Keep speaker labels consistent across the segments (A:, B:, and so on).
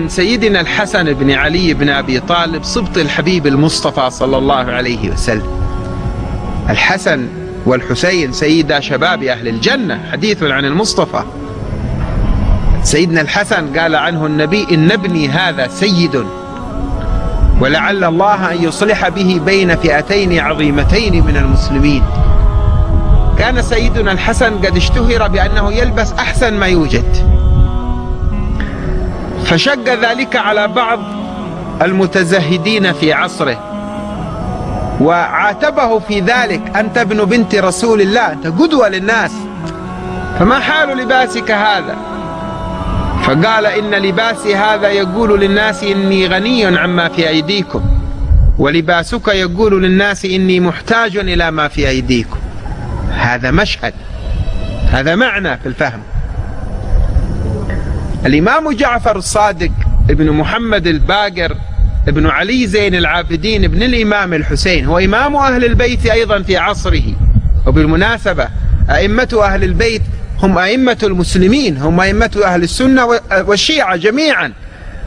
A: عن سيدنا الحسن بن علي بن أبي طالب سبط الحبيب المصطفى صلى الله عليه وسلم. الحسن والحسين سيدا شباب أهل الجنة، حديث عن المصطفى. سيدنا الحسن قال عنه النبي: إن ابني هذا سيد، ولعل الله أن يصلح به بين فئتين عظيمتين من المسلمين. كان سيدنا الحسن قد اشتهر بأنه يلبس أحسن ما يوجد، فشق ذلك على بعض المتزهدين في عصره وعاتبه في ذلك: أنت ابن بنت رسول الله، أنت قدوة للناس، فما حال لباسك هذا؟ فقال: إن لباسي هذا يقول للناس إني غني عما في أيديكم، ولباسك يقول للناس إني محتاج إلى ما في أيديكم. هذا مشهد، هذا معنى في الفهم. الإمام جعفر الصادق ابن محمد الباقر ابن علي زين العابدين ابن الإمام الحسين هو إمام أهل البيت أيضا في عصره. وبالمناسبة أئمة أهل البيت هم أئمة المسلمين، هم أئمة أهل السنة والشيعة جميعا.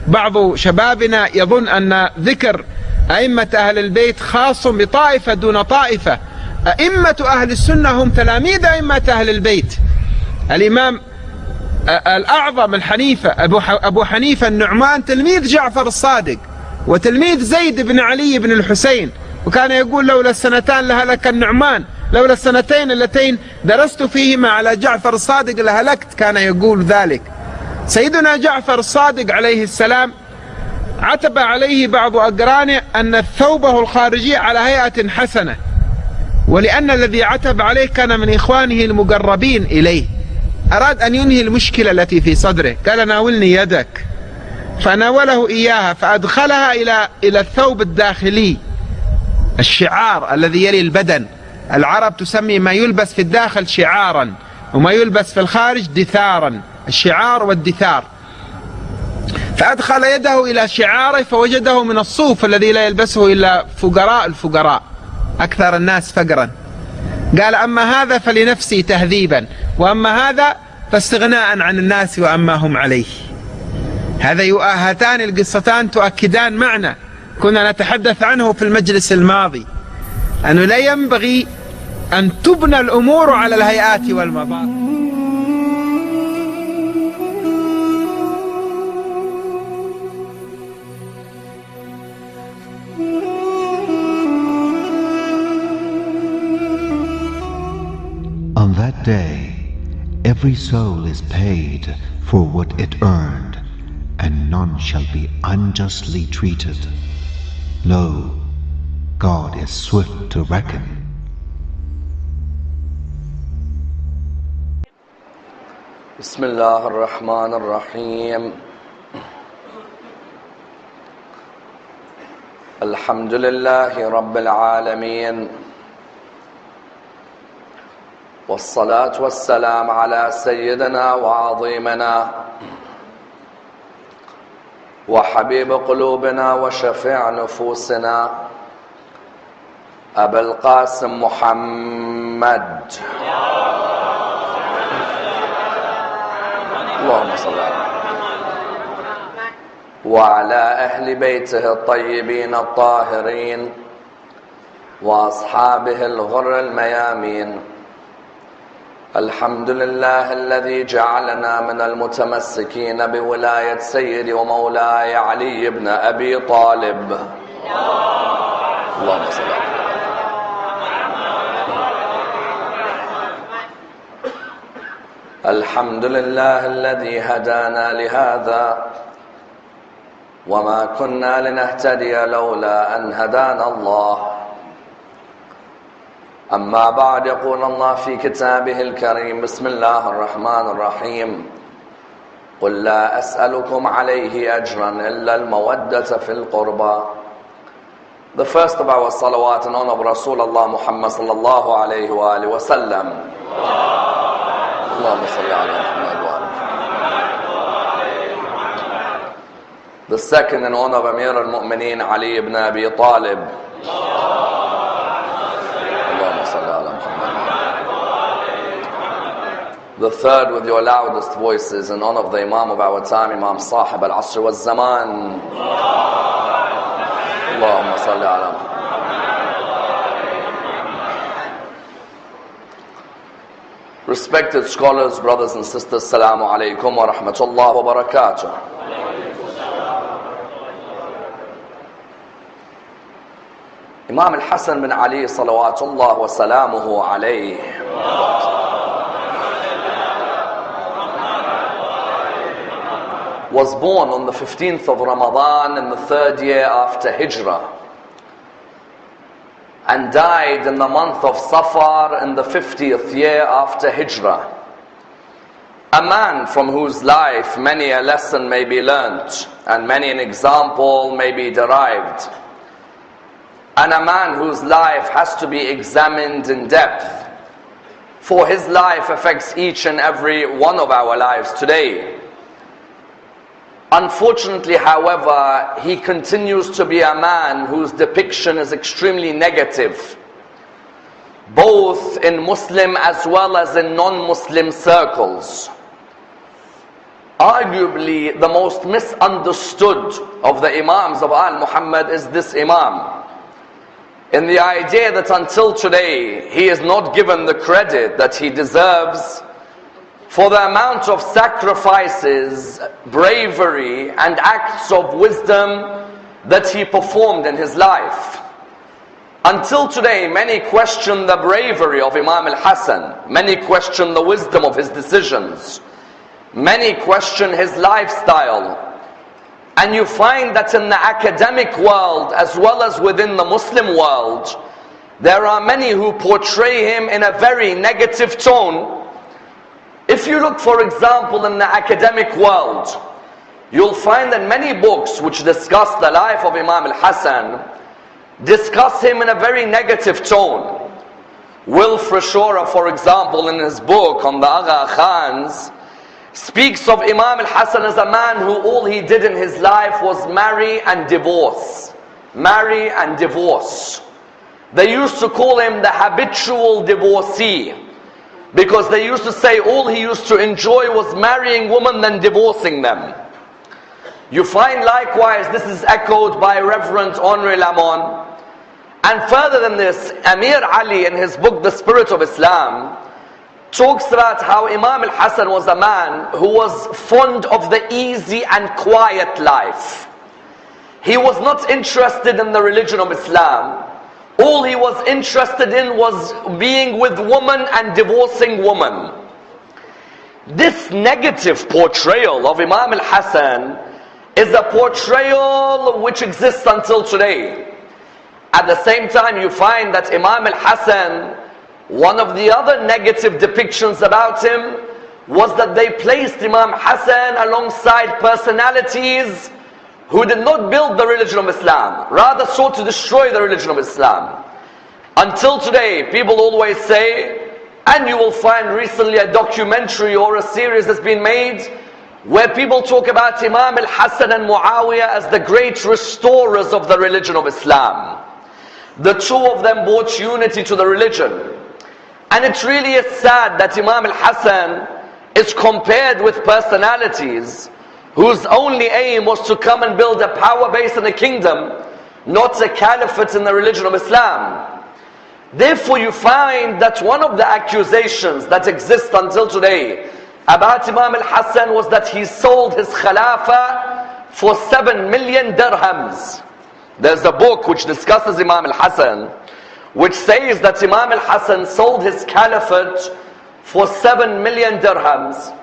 A: بعض شبابنا يظن أن ذكر أئمة أهل البيت خاص بطائفة دون طائفة. أئمة أهل السنة هم تلاميذ أئمة أهل البيت. الإمام الأعظم الحنيفة أبو حنيفة النعمان تلميذ جعفر الصادق وتلميذ زيد بن علي بن الحسين، وكان يقول: لولا السنتان لهلك النعمان، لولا السنتين اللتين درست فيهما على جعفر الصادق لهلكت، كان يقول ذلك. سيدنا جعفر الصادق عليه السلام عتب عليه بعض أقرانه أن ثوبه الخارجي على هيئة حسنة، ولأن الذي عتب عليه كان من إخوانه المقربين إليه، أراد أن ينهي المشكلة التي في صدره، قال: ناولني يدك، فناوله إياها فأدخلها إلى الثوب الداخلي، الشعار الذي يلي البدن. العرب تسمي ما يلبس في الداخل شعارا، وما يلبس في الخارج دثارا، الشعار والدثار. فأدخل يده إلى شعاره فوجده من الصوف الذي لا يلبسه إلا فقراء الفقراء، أكثر الناس فقرا. قال: أما هذا فلنفسي تهذيبا، وأما هذا فاستغناء عن الناس وأما هم عليه. هاتان القصتان تؤكدان معنى كنا نتحدث عنه في المجلس الماضي، أنه لا ينبغي أن تبنى الأمور على الهيئات والمظاهر.
B: On that day, every soul is paid for what it earned, and none shall be unjustly treated. Lo, God is swift to reckon.
C: بسم الله الرحمن الرحيم. الحمد لله رب العالمين، والصلاة والسلام على سيدنا وعظيمنا وحبيب قلوبنا وشفيع نفوسنا أبا القاسم محمد، اللهم صل على وعلى أهل بيته الطيبين الطاهرين وأصحابه الغر الميامين. الحمد لله الذي جعلنا من المتمسكين بولاية سيدي ومولاي علي بن أبي طالب، اللهم صل على الحمد لله الذي هدانا لهذا وما كنا لنهتدي لولا أن هدانا الله. أما بعد، يقول الله في كتابه الكريم: بسم الله الرحمن الرحيم: قل لا أسألكم عليه أجرا إلا المودة في القربى. The first of our salawat in honor of Rasulullah Muhammad sallallahu alayhi wa alihi wa sallam. Allahumma salli ala Muhammad wa alihi. The second in honor of Amir al-Mu'mineen Ali ibn Abi Talib. The third with your loudest voices in honor of the Imam of our time, Imam Sahib al-Asr wal-Zaman. Allahumma salli ala Muhammad. Respected scholars, brothers and sisters, Assalamu alaikum wa rahmatullahi wa barakatuh. Imam al-Hassan bin Ali salawatullah wa salamuhu alayhi was born on the 15th of Ramadan in the 3rd year after Hijrah, and died in the month of Safar in the 50th year after Hijrah. A man from whose life many a lesson may be learnt and many an example may be derived, and a man whose life has to be examined in depth, for his life affects each and every one of our lives today. Unfortunately, however, he continues to be a man whose depiction is extremely negative, both in Muslim as well as in non-Muslim circles. Arguably, the most misunderstood of the Imams of Al-Muhammad is this Imam, in the idea that until today, he is not given the credit that he deserves for the amount of sacrifices, bravery, and acts of wisdom that he performed in his life. Until today, many question the bravery of Imam al-Hassan. Many question the wisdom of his decisions. Many question his lifestyle. And you find that in the academic world, as well as within the Muslim world, there are many who portray him in a very negative tone. If you look, for example, in the academic world, you'll find that many books which discuss the life of Imam al-Hassan discuss him in a very negative tone. Will Freshora, for example, in his book on the Agha Khans, speaks of Imam al-Hassan as a man who all he did in his life was marry and divorce. Marry and divorce. They used to call him the habitual divorcee, because they used to say all he used to enjoy was marrying women then divorcing them. You find likewise this is echoed by Reverend Henri Lamont. And further than this, Amir Ali in his book The Spirit of Islam talks about how Imam al-Hassan was a man who was fond of the easy and quiet life. He was not interested in the religion of Islam. All he was interested in was being with women and divorcing women. This negative portrayal of Imam al-Hassan is a portrayal which exists until today. At the same time, you find that Imam al-Hassan, one of the other negative depictions about him was that they placed Imam Hassan alongside personalities who did not build the religion of Islam, rather sought to destroy the religion of Islam. Until today, people always say, and you will find recently a documentary or a series that's been made where people talk about Imam al-Hassan and Muawiyah as the great restorers of the religion of Islam. The two of them brought unity to the religion. And it really is sad that Imam al-Hassan is compared with personalities whose only aim was to come and build a power base in a kingdom, not a caliphate in the religion of Islam. Therefore you find that one of the accusations that exist until today about Imam al-Hassan was that he sold his Khilafah for 7 million dirhams. There's a book which discusses Imam al-Hassan, which says that Imam al-Hassan sold his caliphate for 7 million dirhams.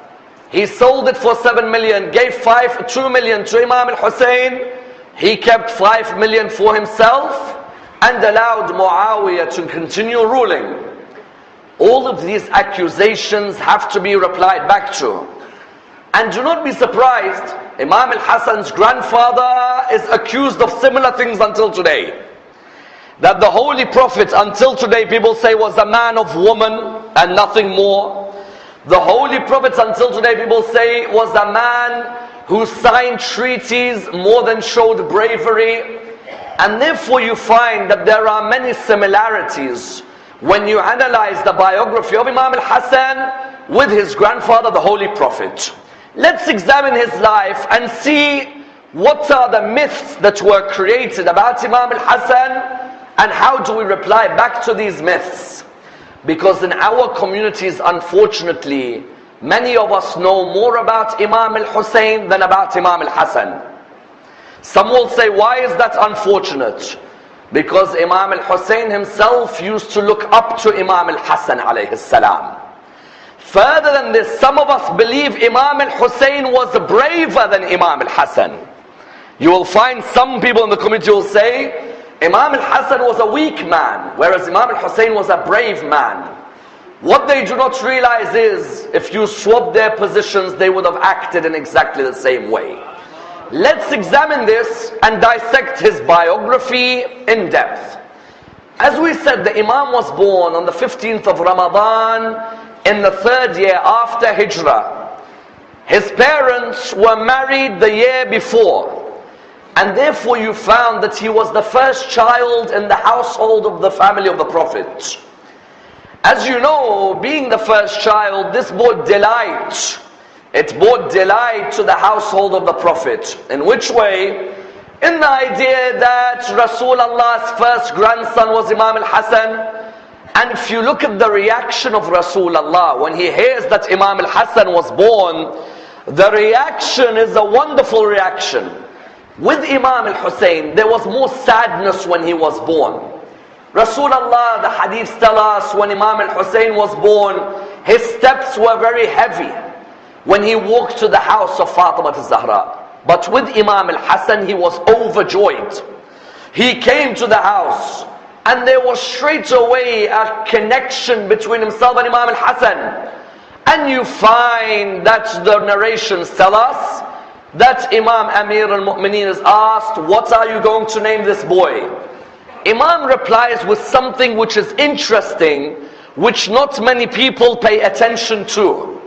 C: He sold it for 7 million, gave 2 million to Imam al-Hussein. He kept 5 million for himself and allowed Muawiyah to continue ruling. All of these accusations have to be replied back to. And do not be surprised, Imam al-Hassan's grandfather is accused of similar things until today. That the Holy Prophet until today people say was a man of woman and nothing more. The Holy Prophet until today people say was a man who signed treaties more than showed bravery. And therefore you find that there are many similarities when you analyze the biography of Imam al-Hassan with his grandfather, the Holy Prophet. Let's examine his life and see what are the myths that were created about Imam al-Hassan, and how do we reply back to these myths. Because in our communities, unfortunately, many of us know more about Imam al-Hussein than about Imam al-Hassan. Some will say, why is that unfortunate? Because Imam al-Hussein himself used to look up to Imam al-Hassan alayhi salam. Further than this, some of us believe Imam al-Hussein was braver than Imam al-Hassan. You will find some people in the community will say, Imam al-Hassan was a weak man, whereas Imam al-Hussein was a brave man. What they do not realize is, if you swap their positions, they would have acted in exactly the same way. Let's examine this and dissect his biography in depth. As we said, the Imam was born on the 15th of Ramadan in the 3rd year after Hijrah. His parents were married the year before, and therefore you found that he was the first child in the household of the family of the Prophet. As you know, being the first child, this brought delight. It brought delight to the household of the Prophet. In which way? In the idea that Rasulullah's first grandson was Imam al-Hassan. And if you look at the reaction of Rasulullah when he hears that Imam al-Hassan was born, the reaction is a wonderful reaction. With Imam al-Hussein, there was more sadness when he was born. Rasulullah, the hadiths tell us, when Imam al-Hussein was born, his steps were very heavy when he walked to the house of Fatimah az-Zahra. But with Imam al-Hassan, he was overjoyed. He came to the house, and there was straight away a connection between himself and Imam al-Hassan. And you find that the narrations tell us that Imam Amir al-Mu'mineen is asked, what are you going to name this boy? Imam replies with something which is interesting, which not many people pay attention to.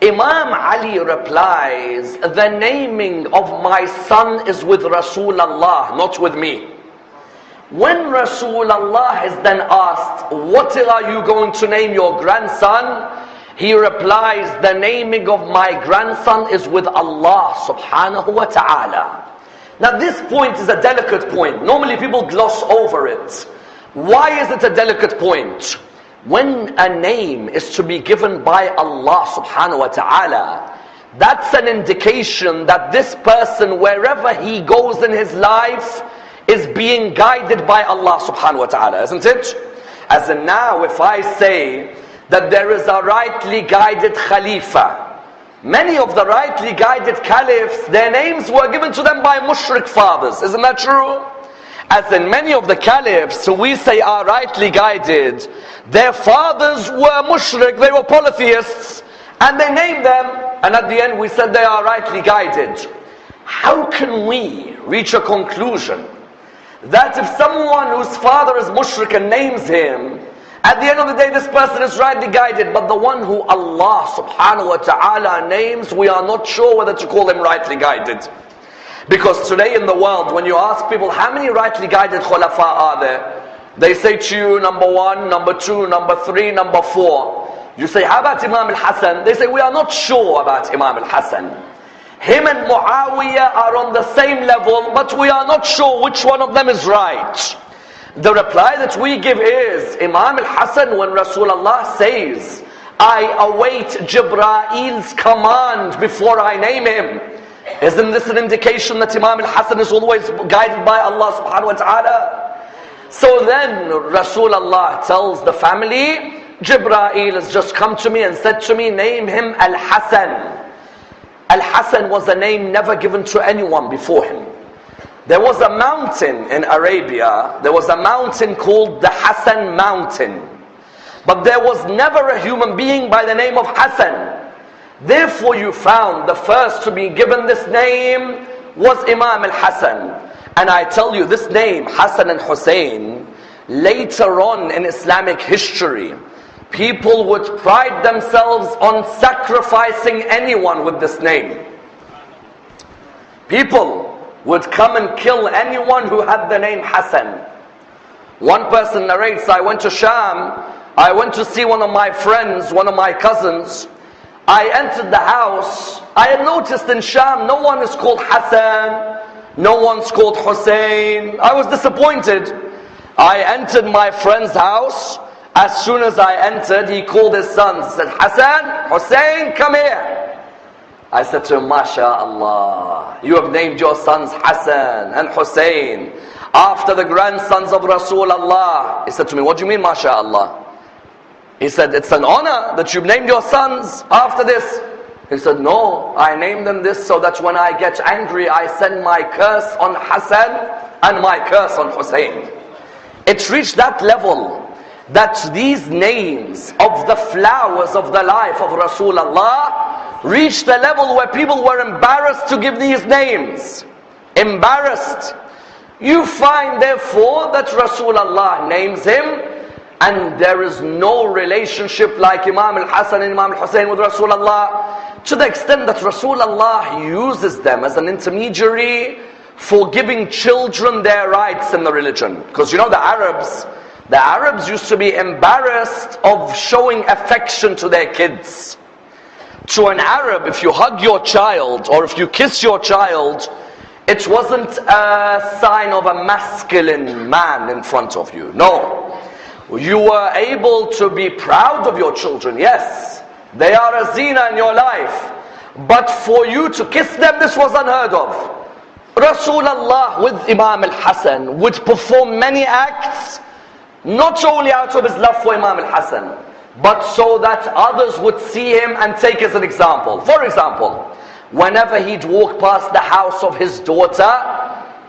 C: Imam Ali replies, the naming of my son is with Rasulullah, not with me. When Rasulullah is then asked, what are you going to name your grandson? He replies, the naming of my grandson is with Allah subhanahu wa ta'ala. Now this point is a delicate point. Normally people gloss over it. Why is it a delicate point? When a name is to be given by Allah subhanahu wa ta'ala, that's an indication that this person, wherever he goes in his life, is being guided by Allah subhanahu wa ta'ala, isn't it? As in now, if I say that there is a rightly guided Khalifa, many of the rightly guided caliphs, their names were given to them by mushrik fathers. Isn't that true? As in many of the caliphs who we say are rightly guided, their fathers were mushrik, they were polytheists, and they named them, and at the end we said they are rightly guided. How can we reach a conclusion that if someone whose father is mushrik and names him, at the end of the day this person is rightly guided, but the one who Allah subhanahu wa ta'ala names, we are not sure whether to call him rightly guided? Because today in the world, when you ask people how many rightly guided khulafa are there, they say to you number 1, number 2, number 3, number 4. You say, how about Imam al-Hassan? They say, we are not sure about Imam al-Hassan. Him and Muawiyah are on the same level, but we are not sure which one of them is right. The reply that we give is, Imam al-Hassan, when Rasulullah says, I await Jibrail's command before I name him, isn't this an indication that Imam al-Hassan is always guided by Allah subhanahu wa ta'ala? So then Rasulullah tells the family, Jibrail has just come to me and said to me, name him al-Hassan. Al-Hassan was a name never given to anyone before him. There was a mountain in Arabia, there was a mountain called the Hassan Mountain. But there was never a human being by the name of Hassan. Therefore you found the first to be given this name was Imam al-Hassan. And I tell you, this name, Hassan and Hussein, later on in Islamic history, people would pride themselves on sacrificing anyone with this name. People would come and kill anyone who had the name Hassan. One person narrates, I went to Sham I went to see one of my friends, one of my cousins. I entered the house. I had noticed in Sham, no one is called Hassan, no one's called Hussein. I was disappointed. I entered my friend's house. As soon as I entered, he called his sons. He said, Hassan, Hussein, come here. I said to him, MashaAllah, you have named your sons Hassan and Hussein after the grandsons of Rasulullah. He said to me, what do you mean, MashaAllah? He said, it's an honor that you've named your sons after this. He said, no, I named them this so that when I get angry, I send my curse on Hassan and my curse on Hussein. It's reached that level that these names of the flowers of the life of Rasulullah reached the level where people were embarrassed to give these names. Embarrassed. You find therefore that Rasulullah names him, and there is no relationship like Imam al-Hassan and Imam al-Hussein with Rasulullah, to the extent that Rasulullah uses them as an intermediary for giving children their rights in the religion. Because you know the Arabs used to be embarrassed of showing affection to their kids. To an Arab, if you hug your child or if you kiss your child, it wasn't a sign of a masculine man in front of you. No. You were able to be proud of your children. Yes, they are a zina in your life. But for you to kiss them, this was unheard of. Rasulullah with Imam al-Hassan would perform many acts, not only out of his love for Imam al-Hassan, but so that others would see him and take as an example. For example, whenever he'd walk past the house of his daughter,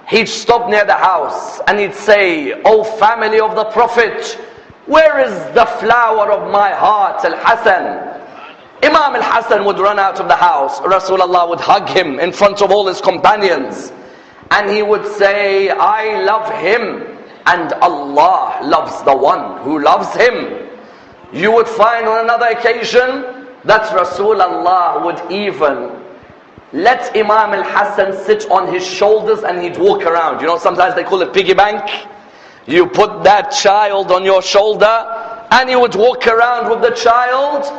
C: he'd stop near the house and he'd say, "O family of the Prophet, where is the flower of my heart, al-Hassan?" Imam al-Hassan would run out of the house. Rasulullah would hug him in front of all his companions. And he would say, "I love him, and Allah loves the one who loves him." You would find on another occasion that Rasulullah would even let Imam al-Hassan sit on his shoulders and he'd walk around. You know, sometimes they call it piggy bank. You put that child on your shoulder and you would walk around with the child.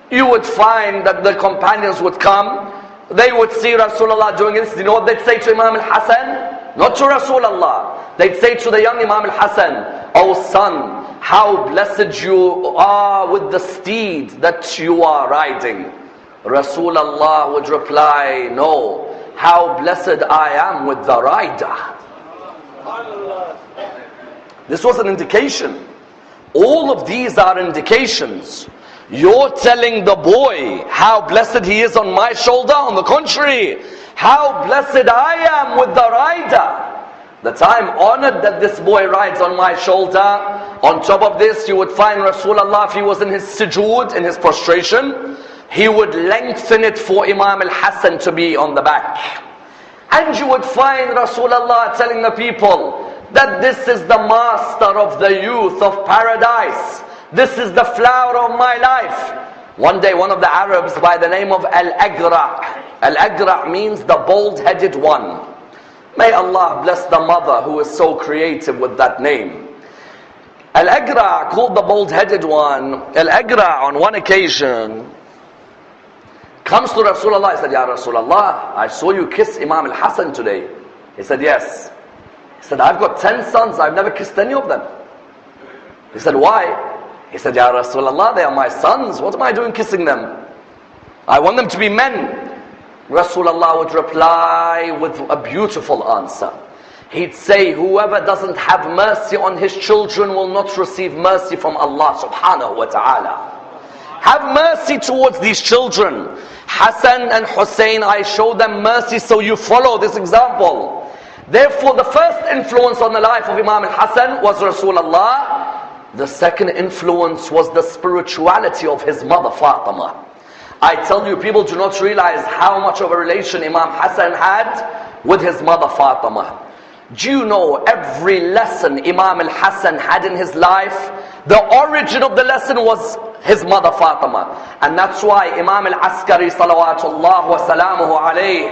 C: You would find that the companions would come. They would see Rasulullah doing this. You know what they'd say to Imam al-Hassan? Not to Rasulullah. They'd say to the young Imam al-Hassan, "Oh son, how blessed you are with the steed that you are riding." Rasulullah would reply, "No, how blessed I am with the rider." This was an indication. All of these are indications. You're telling the boy how blessed he is on my shoulder. On the contrary, how blessed I am with the rider, that I'm honored that this boy rides on my shoulder. On top of this, you would find Rasulullah, if he was in his sujood, in his prostration, he would lengthen it for Imam al-Hassan to be on the back. And you would find Rasulullah telling the people that this is the master of the youth of paradise. This is the flower of my life. One day, one of the Arabs by the name of al-Agra. Al-Agra means the bald-headed one. May Allah bless the mother who is so creative with that name. Al-Agra, called the bald-headed one, Al-Agra on one occasion comes to Rasulullah. He said, "Ya Rasulullah, I saw you kiss Imam al-Hassan today." He said, "Yes." He said, "I've got 10 sons, I've never kissed any of them." He said, "Why?" He said, "Ya Rasulullah, they are my sons. What am I doing kissing them? I want them to be men." Rasulullah would reply with a beautiful answer. He'd say, "Whoever doesn't have mercy on his children will not receive mercy from Allah subhanahu wa ta'ala." Have mercy towards these children. Hassan and Hussein, I show them mercy, so you follow this example. Therefore, the first influence on the life of Imam al-Hassan was Rasulullah. The second influence was the spirituality of his mother Fatimah. I tell you, people do not realize how much of a relation Imam Hassan had with his mother Fatimah. Do you know every lesson Imam al-Hassan had in his life, the origin of the lesson was his mother Fatimah. And that's why Imam al-Askari salawatullah wa salamuhu alayhi,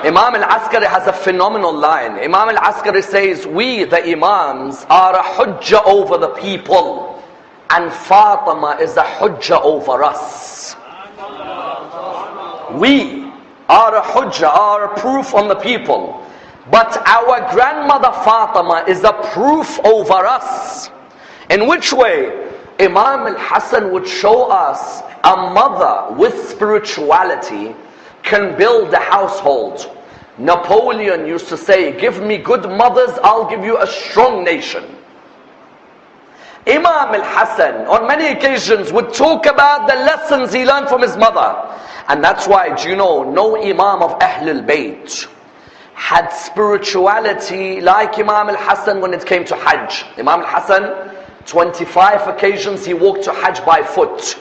C: Imam al-Askari has a phenomenal line. Imam al-Askari says, we, the Imams, are a hujjah over the people, and Fatima is a hujjah over us. We are a hujjah, are a proof on the people, but our grandmother Fatima is a proof over us. In which way? Imam al-Hassan would show us a mother with spirituality can build a household. Napoleon used to say, give me good mothers, I'll give you a strong nation. Imam al-Hassan on many occasions would talk about the lessons he learned from his mother. And that's why, do you know, no Imam of ahl-ul-bayt had spirituality like Imam al-Hassan when it came to Hajj. Imam al-Hassan, 25 occasions he walked to Hajj by foot.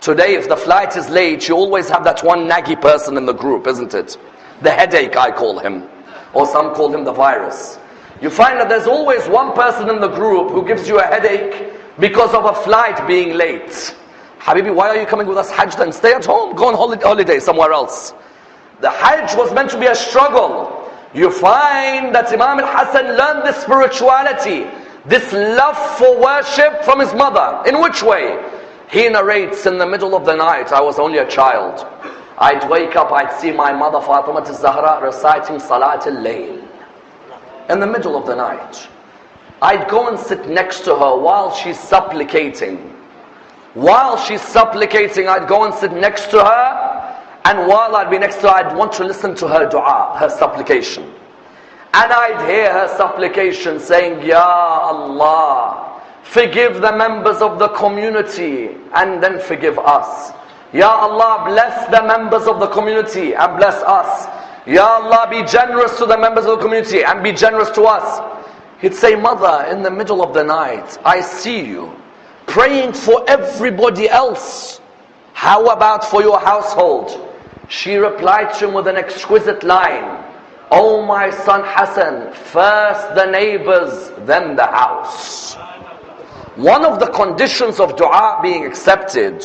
C: Today, if the flight is late, you always have that one naggy person in the group, isn't it? The headache, I call him. Or some call him the virus. You find that there's always one person in the group who gives you a headache because of a flight being late. Habibi, why are you coming with us Hajj then? Stay at home, go on holiday somewhere else. The Hajj was meant to be a struggle. You find that Imam al-Hassan learned this spirituality, this love for worship from his mother. In which way? He narrates, in the middle of the night, I was only a child, I'd wake up, I'd see my mother Fatimah az-Zahra reciting Salat al-Layl. In the middle of the night, I'd go and sit next to her while she's supplicating. While she's supplicating, I'd go and sit next to her, and while I'd be next to her, I'd want to listen to her dua, her supplication. And I'd hear her supplication saying, Ya Allah, forgive the members of the community and then forgive us. Ya Allah, bless the members of the community and bless us. Ya Allah, be generous to the members of the community and be generous to us. He'd say, Mother, in the middle of the night, I see you praying for everybody else. How about for your household? She replied to him with an exquisite line. Oh my son Hassan, first the neighbors, then the house. One of the conditions of dua being accepted,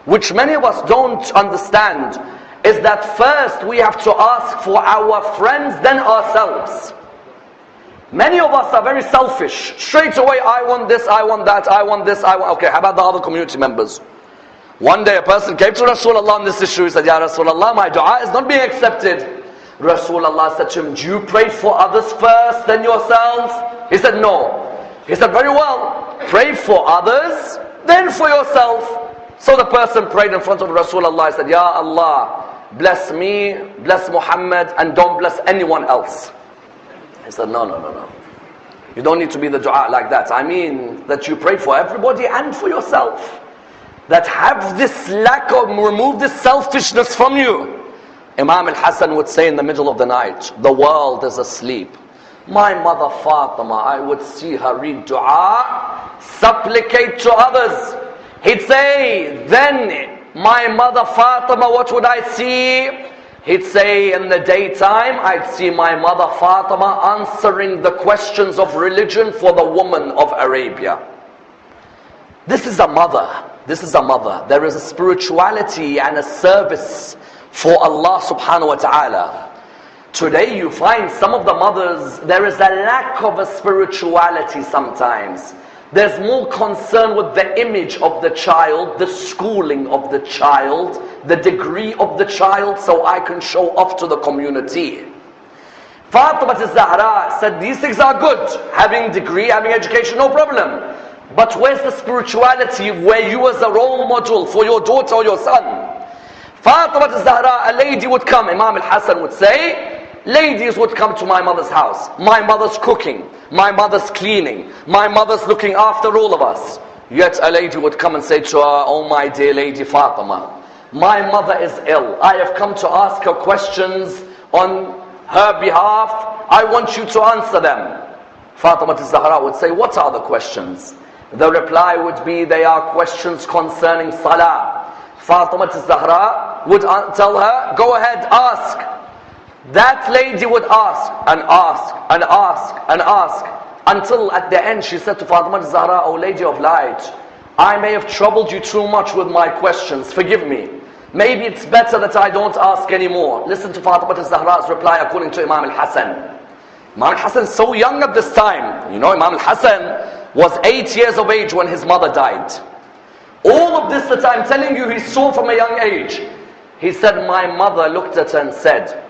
C: which many of us don't understand, is that first we have to ask for our friends, then ourselves. Many of us are very selfish. Straight away, I want this, I want that, I want this, I want... Okay, how about the other community members? One day a person came to Rasulullah on this issue. He said, Ya Rasulullah, my dua is not being accepted. Rasulullah said to him, do you pray for others first, then yourselves? He said, no. He said, very well, pray for others, then for yourself. So the person prayed in front of Rasulullah. He said, Ya Allah, bless me, bless Muhammad, and don't bless anyone else. He said, no. You don't need to be the dua like that. I mean that you pray for everybody and for yourself. That have this lack of, remove this selfishness from you. Imam al-Hassan would say in the middle of the night, the world is asleep. My mother Fatima, I would see her read dua, supplicate to others. He'd say, then my mother Fatima, what would I see? He'd say, in the daytime, I'd see my mother Fatima answering the questions of religion for the woman of Arabia. This is a mother. This is a mother. There is a spirituality and a service for Allah subhanahu wa ta'ala. Today you find some of the mothers, there is a lack of a spirituality sometimes. There's more concern with the image of the child, the schooling of the child, the degree of the child, so I can show off to the community. Fatimah az-Zahra said, these things are good. Having degree, having education, no problem. But where's the spirituality where you as a role model for your daughter or your son? Fatimah az-Zahra, a lady would come, Imam al-Hassan would say, ladies would come to my mother's house. My mother's cooking, my mother's cleaning, my mother's looking after all of us. Yet a lady would come and say to her, oh my dear lady Fatimah, my mother is ill. I have come to ask her questions on her behalf. I want you to answer them. Fatimah az-Zahra would say, what are the questions? The reply would be, they are questions concerning salah. Fatimah az-Zahra would tell her, go ahead, ask. That lady would ask and ask and ask and ask, until at the end she said to Fatimah az-Zahra, O Lady of Light, I may have troubled you too much with my questions, forgive me. Maybe it's better that I don't ask anymore. Listen to Fatimah az-Zahra's reply according to Imam al-Hassan. Imam al-Hassan is so young at this time. You know, Imam al-Hassan was 8 years of age when his mother died. All of this that I'm telling you, he saw from a young age. He said, my mother looked at her and said,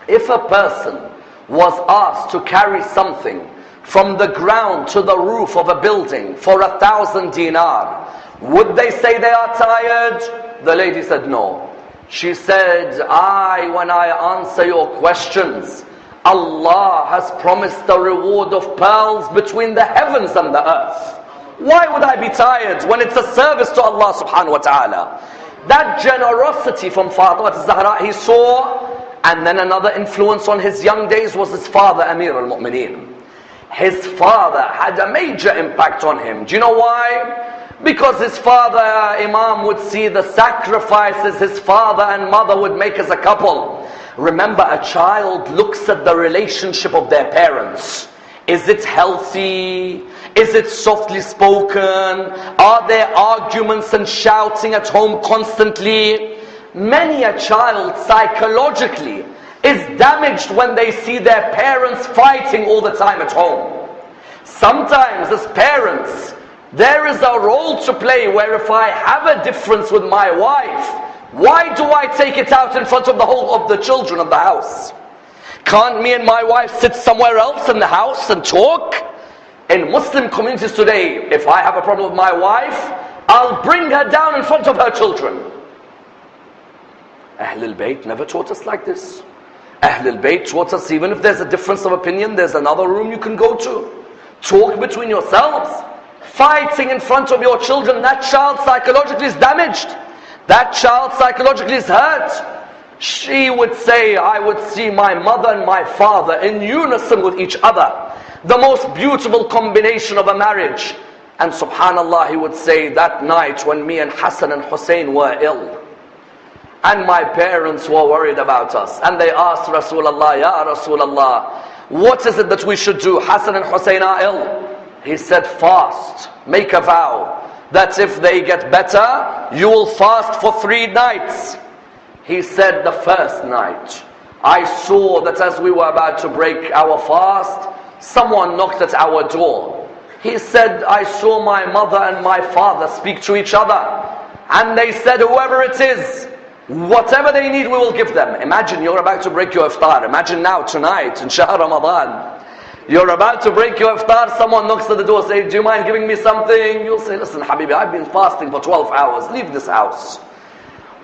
C: if a person was asked to carry something from the ground to the roof of a building for 1,000 dinar, would they say they are tired? The lady said no. She said, when I answer your questions, Allah has promised the reward of pearls between the heavens and the earth. Why would I be tired when it's a service to Allah subhanahu wa ta'ala? That generosity from Fatimah az-Zahra he saw. And then another influence on his young days was his father, Amir al-Mu'mineen. His father had a major impact on him. Do you know why? Because his father, Imam, would see the sacrifices his father and mother would make as a couple. Remember, a child looks at the relationship of their parents. Is it healthy? Is it softly spoken? Are there arguments and shouting at home constantly? Many a child psychologically is damaged when they see their parents fighting all the time at home. Sometimes as parents, there is a role to play where if I have a difference with my wife, why do I take it out in front of the whole of the children of the house? Can't me and my wife sit somewhere else in the house and talk? In Muslim communities today, if I have a problem with my wife, I'll bring her down in front of her children. Ahl-ul-bayt never taught us like this. Ahl-ul-bayt taught us even if there's a difference of opinion, there's another room you can go to. Talk between yourselves. Fighting in front of your children, that child psychologically is damaged. That child psychologically is hurt. She would say, I would see my mother and my father in unison with each other. The most beautiful combination of a marriage. And subhanallah, he would say, that night when me and Hassan and Hussein were ill, and my parents were worried about us, and they asked Rasulullah, Ya Rasulullah, what is it that we should do? Hassan and Hussein are ill. He said, fast, make a vow that if they get better, you will fast for 3 nights. He said, the first night, I saw that as we were about to break our fast, someone knocked at our door. He said, I saw my mother and my father speak to each other, and they said, whoever it is, whatever they need, we will give them. Imagine you're about to break your iftar. Imagine now, tonight, in Shahr Ramadan, you're about to break your iftar, someone knocks at the door, say, do you mind giving me something? You'll say, listen, Habibi, I've been fasting for 12 hours, leave this house.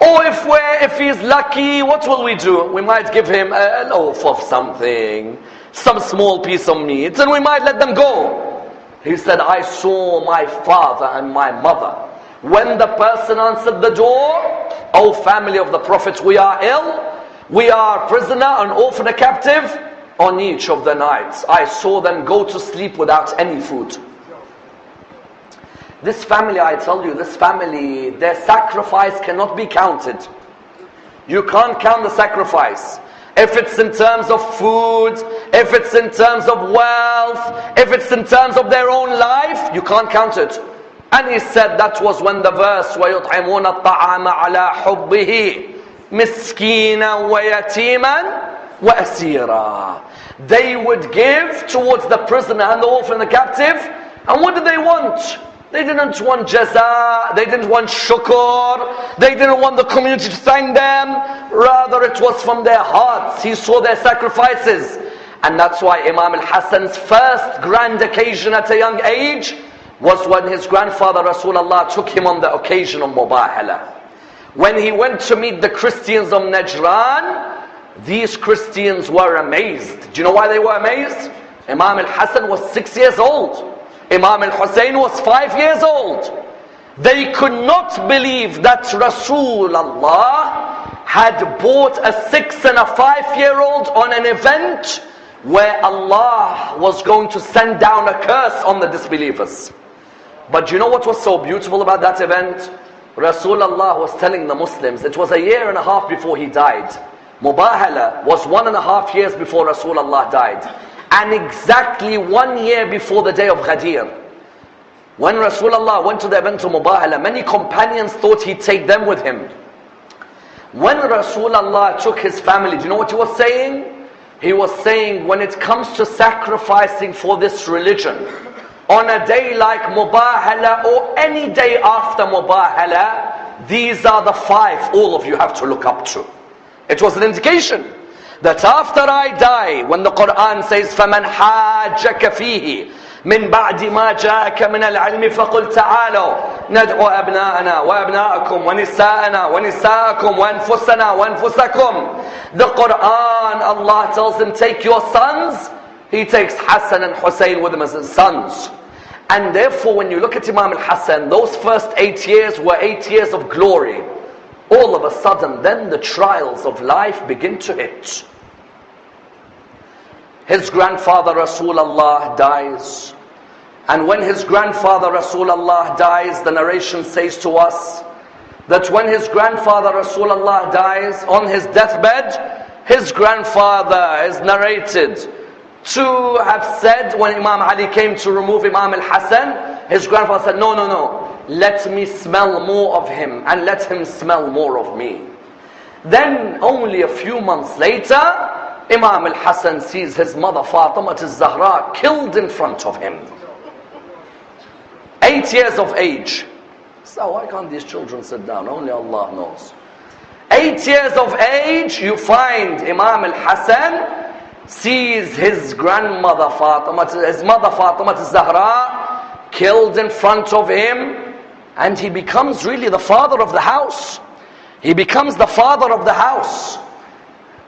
C: Or if he's lucky, what will we do? We might give him a loaf of something, some small piece of meat, and we might let them go. He said, I saw my father and my mother. When the person answered the door, O family of the Prophet, we are ill, we are a prisoner, an orphan, a captive. On each of the nights, I saw them go to sleep without any food. This family, I tell you, this family, their sacrifice cannot be counted. You can't count the sacrifice. If it's in terms of food, if it's in terms of wealth, if it's in terms of their own life, you can't count it. And he said that was when the verse وَيُطْعِمُونَ الطَّعَامَ عَلَىٰ حُبِّهِ مِسْكِينًا وَيَتِيمًا وَأَسِيرًا. They would give towards the prisoner and the orphan and the captive. And what did they want? They didn't want jaza, they didn't want shukr, they didn't want the community to thank them. Rather it was from their hearts. He saw their sacrifices. And that's why Imam al-Hassan's first grand occasion at a young age was when his grandfather Rasulullah took him on the occasion of Mubahala. When he went to meet the Christians of Najran, these Christians were amazed. Do you know why they were amazed? Imam al-Hassan was 6 years old. Imam al-Hussein was 5 years old. They could not believe that Rasulullah had brought a 6 and a 5-year-old on an event where Allah was going to send down a curse on the disbelievers. But you know what was so beautiful about that event? Rasulullah was telling the Muslims, it was 1.5 years before he died. Mubahala was 1.5 years before Rasulullah died. And exactly 1 year before the day of Ghadir. When Rasulullah went to the event of Mubahala, many companions thought he'd take them with him. When Rasulullah took his family, do you know what he was saying? He was saying, when it comes to sacrificing for this religion, on a day like Mubahala or any day after Mubahala, these are the 5 all of you have to look up to. It was an indication that after I die, when the Quran says, فَمَنْ حَاجَّكَ فِيهِ من بعد ما جاءك من العلم فقل تعالوا ندعو أبناءنا وأبناءكم ونساءنا ونساءكم وأنفسنا وأنفسكم. The Quran, Allah tells him, take your sons. He takes Hassan and Hussein with him as his sons. And therefore, when you look at Imam al-Hassan, those first 8 years were 8 years of glory. All of a sudden, then the trials of life begin to hit. His grandfather Rasulullah dies. And when his grandfather Rasulullah dies, the narration says to us that when his grandfather Rasulullah dies on his deathbed, his grandfather is narrated to have said, when Imam Ali came to remove Imam al-Hassan, his grandfather said, no, no, no, let me smell more of him and let him smell more of me. Then only a few months later, Imam al-Hassan sees his mother Fatimah az-Zahra killed in front of him. 8 years of age. So why can't these children sit down? Only Allah knows. 8 years of age, you find Imam al-Hassan sees his grandmother Fatimah, his mother Fatimah az-Zahra killed in front of him, and he becomes really the father of the house. He becomes the father of the house.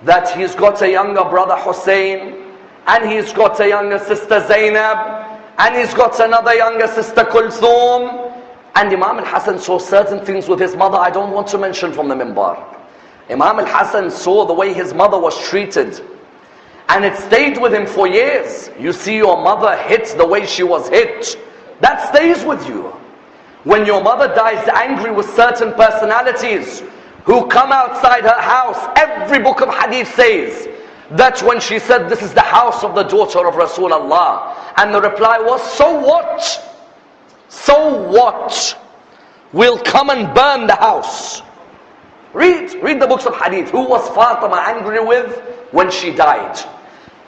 C: That he's got a younger brother Hussein, and he's got a younger sister Zainab, and he's got another younger sister Kulthum. And Imam al-Hassan saw certain things with his mother I don't want to mention from the minbar. Imam al-Hassan saw the way his mother was treated, and it stayed with him for years. You see your mother hit the way she was hit, that stays with you. When your mother dies angry with certain personalities who come outside her house, every book of hadith says that when she said, this is the house of the daughter of Rasulullah, and the reply was, so what? So what? We'll come and burn the house. Read the books of hadith. Who was Fatima angry with when she died?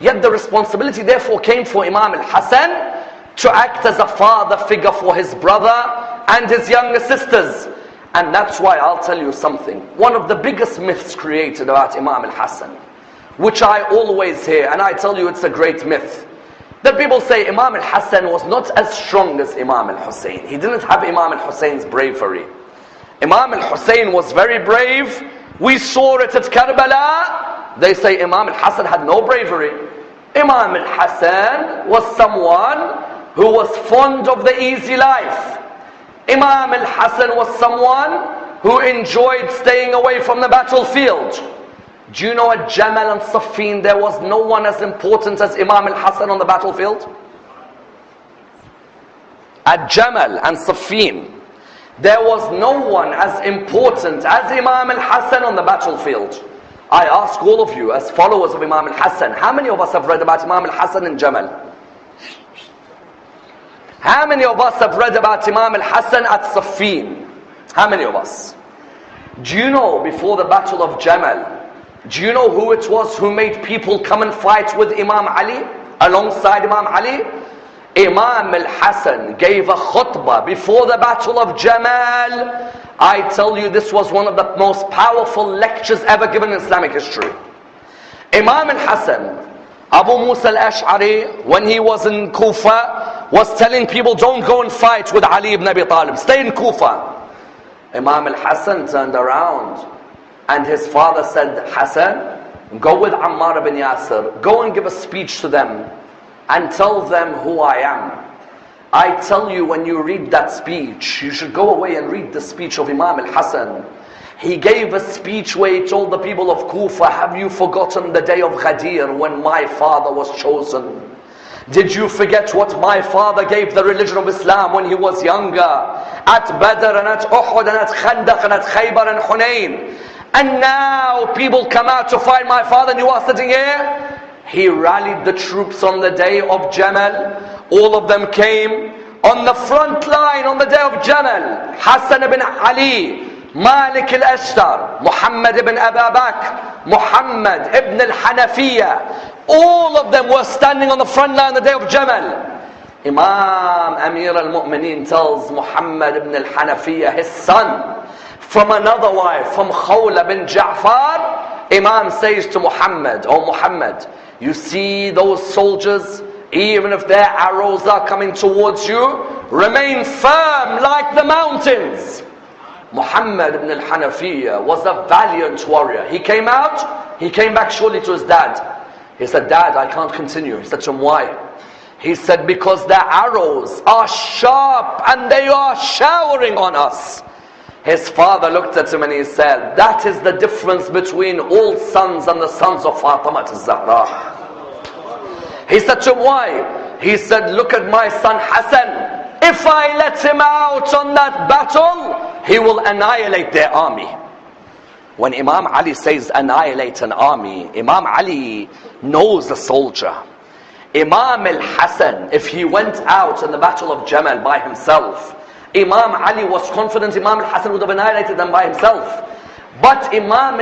C: Yet the responsibility therefore came for Imam al-Hassan to act as a father figure for his brother and his younger sisters. And that's why I'll tell you something. One of the biggest myths created about Imam al-Hassan, which I always hear, and I tell you it's a great myth, that people say Imam al-Hassan was not as strong as Imam al-Hussein. He didn't have Imam al-Hussein's bravery. Imam al-Hussein was very brave. We saw it at Karbala. They say Imam al-Hassan had no bravery. Imam al-Hassan was someone who was fond of the easy life. Imam al-Hassan was someone who enjoyed staying away from the battlefield. Do you know at Jamal and Siffin there was no one as important as Imam al-Hassan on the battlefield? At Jamal and Siffin there was no one as important as Imam al-Hassan on the battlefield. I ask all of you as followers of Imam al-Hassan, how many of us have read about Imam al-Hassan in Jamal? How many of us have read about Imam al-Hassan at Siffin? How many of us? Do you know before the battle of Jamal, do you know who it was who made people come and fight with Imam Ali, alongside Imam Ali? Imam al-Hassan gave a khutbah before the battle of Jamal. I tell you, this was one of the most powerful lectures ever given in Islamic history. Imam al-Hassan, Abu Musa al-Ash'ari, when he was in Kufa, was telling people, don't go and fight with Ali ibn Abi Talib, stay in Kufa. Imam al-Hassan turned around and his father said, Hassan, go with Ammar ibn Yasir, go and give a speech to them and tell them who I am. I tell you, when you read that speech, you should go away and read the speech of Imam al-Hassan. He gave a speech where he told the people of Kufa, have you forgotten the day of Ghadir when my father was chosen? Did you forget what my father gave the religion of Islam when he was younger? At Badr and at Uhud and at Khandaq and at Khaybar and Hunayn. And now people come out to fight my father and you are sitting here? He rallied the troops on the day of Jamal. All of them came on the front line on the day of Jamal. Hassan ibn Ali Malik al-Ashtar, Muhammad ibn Abu Bakr, Muhammad ibn al-Hanafiya, all of them were standing on the front line the day of Jamal. Imam Amir al-Mu'mineen tells Muhammad ibn al-Hanafiya, his son, from another wife, from Khawla bin Ja'far, Imam says to Muhammad, "Oh Muhammad, you see those soldiers, even if their arrows are coming towards you, remain firm like the mountains." Muhammad ibn al-Hanafiya was a valiant warrior. He came back surely to his dad. He said, "Dad, I can't continue." He said to him, "Why?" He said, "Because their arrows are sharp and they are showering on us." His father looked at him and he said, "That is the difference between all sons and the sons of Fatimah az-Zahra." He said to him, "Why?" He said, "Look at my son Hassan. If I let him out on that battle, he will annihilate their army." When Imam Ali says annihilate an army, Imam Ali knows a soldier. Imam al-Hassan, if he went out in the battle of Jamal by himself, Imam Ali was confident Imam al-Hassan would have annihilated them by himself. But Imam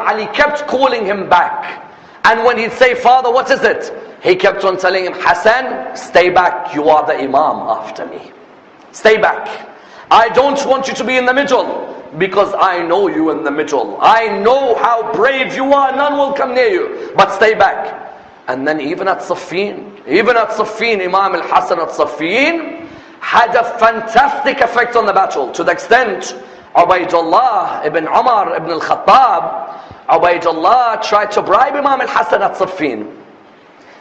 C: Ali kept calling him back. And when he'd say, "Father, what is it?" he kept on telling him, "Hassan, stay back. You are the Imam after me. Stay back. I don't want you to be in the middle, because I know you in the middle. I know how brave you are. None will come near you. But stay back." And then even at Siffin, Imam al-Hassan at Siffin had a fantastic effect on the battle, to the extent Ubaydullah ibn Umar ibn al-Khattab, Ubaydullah tried to bribe Imam al-Hassan at Siffin.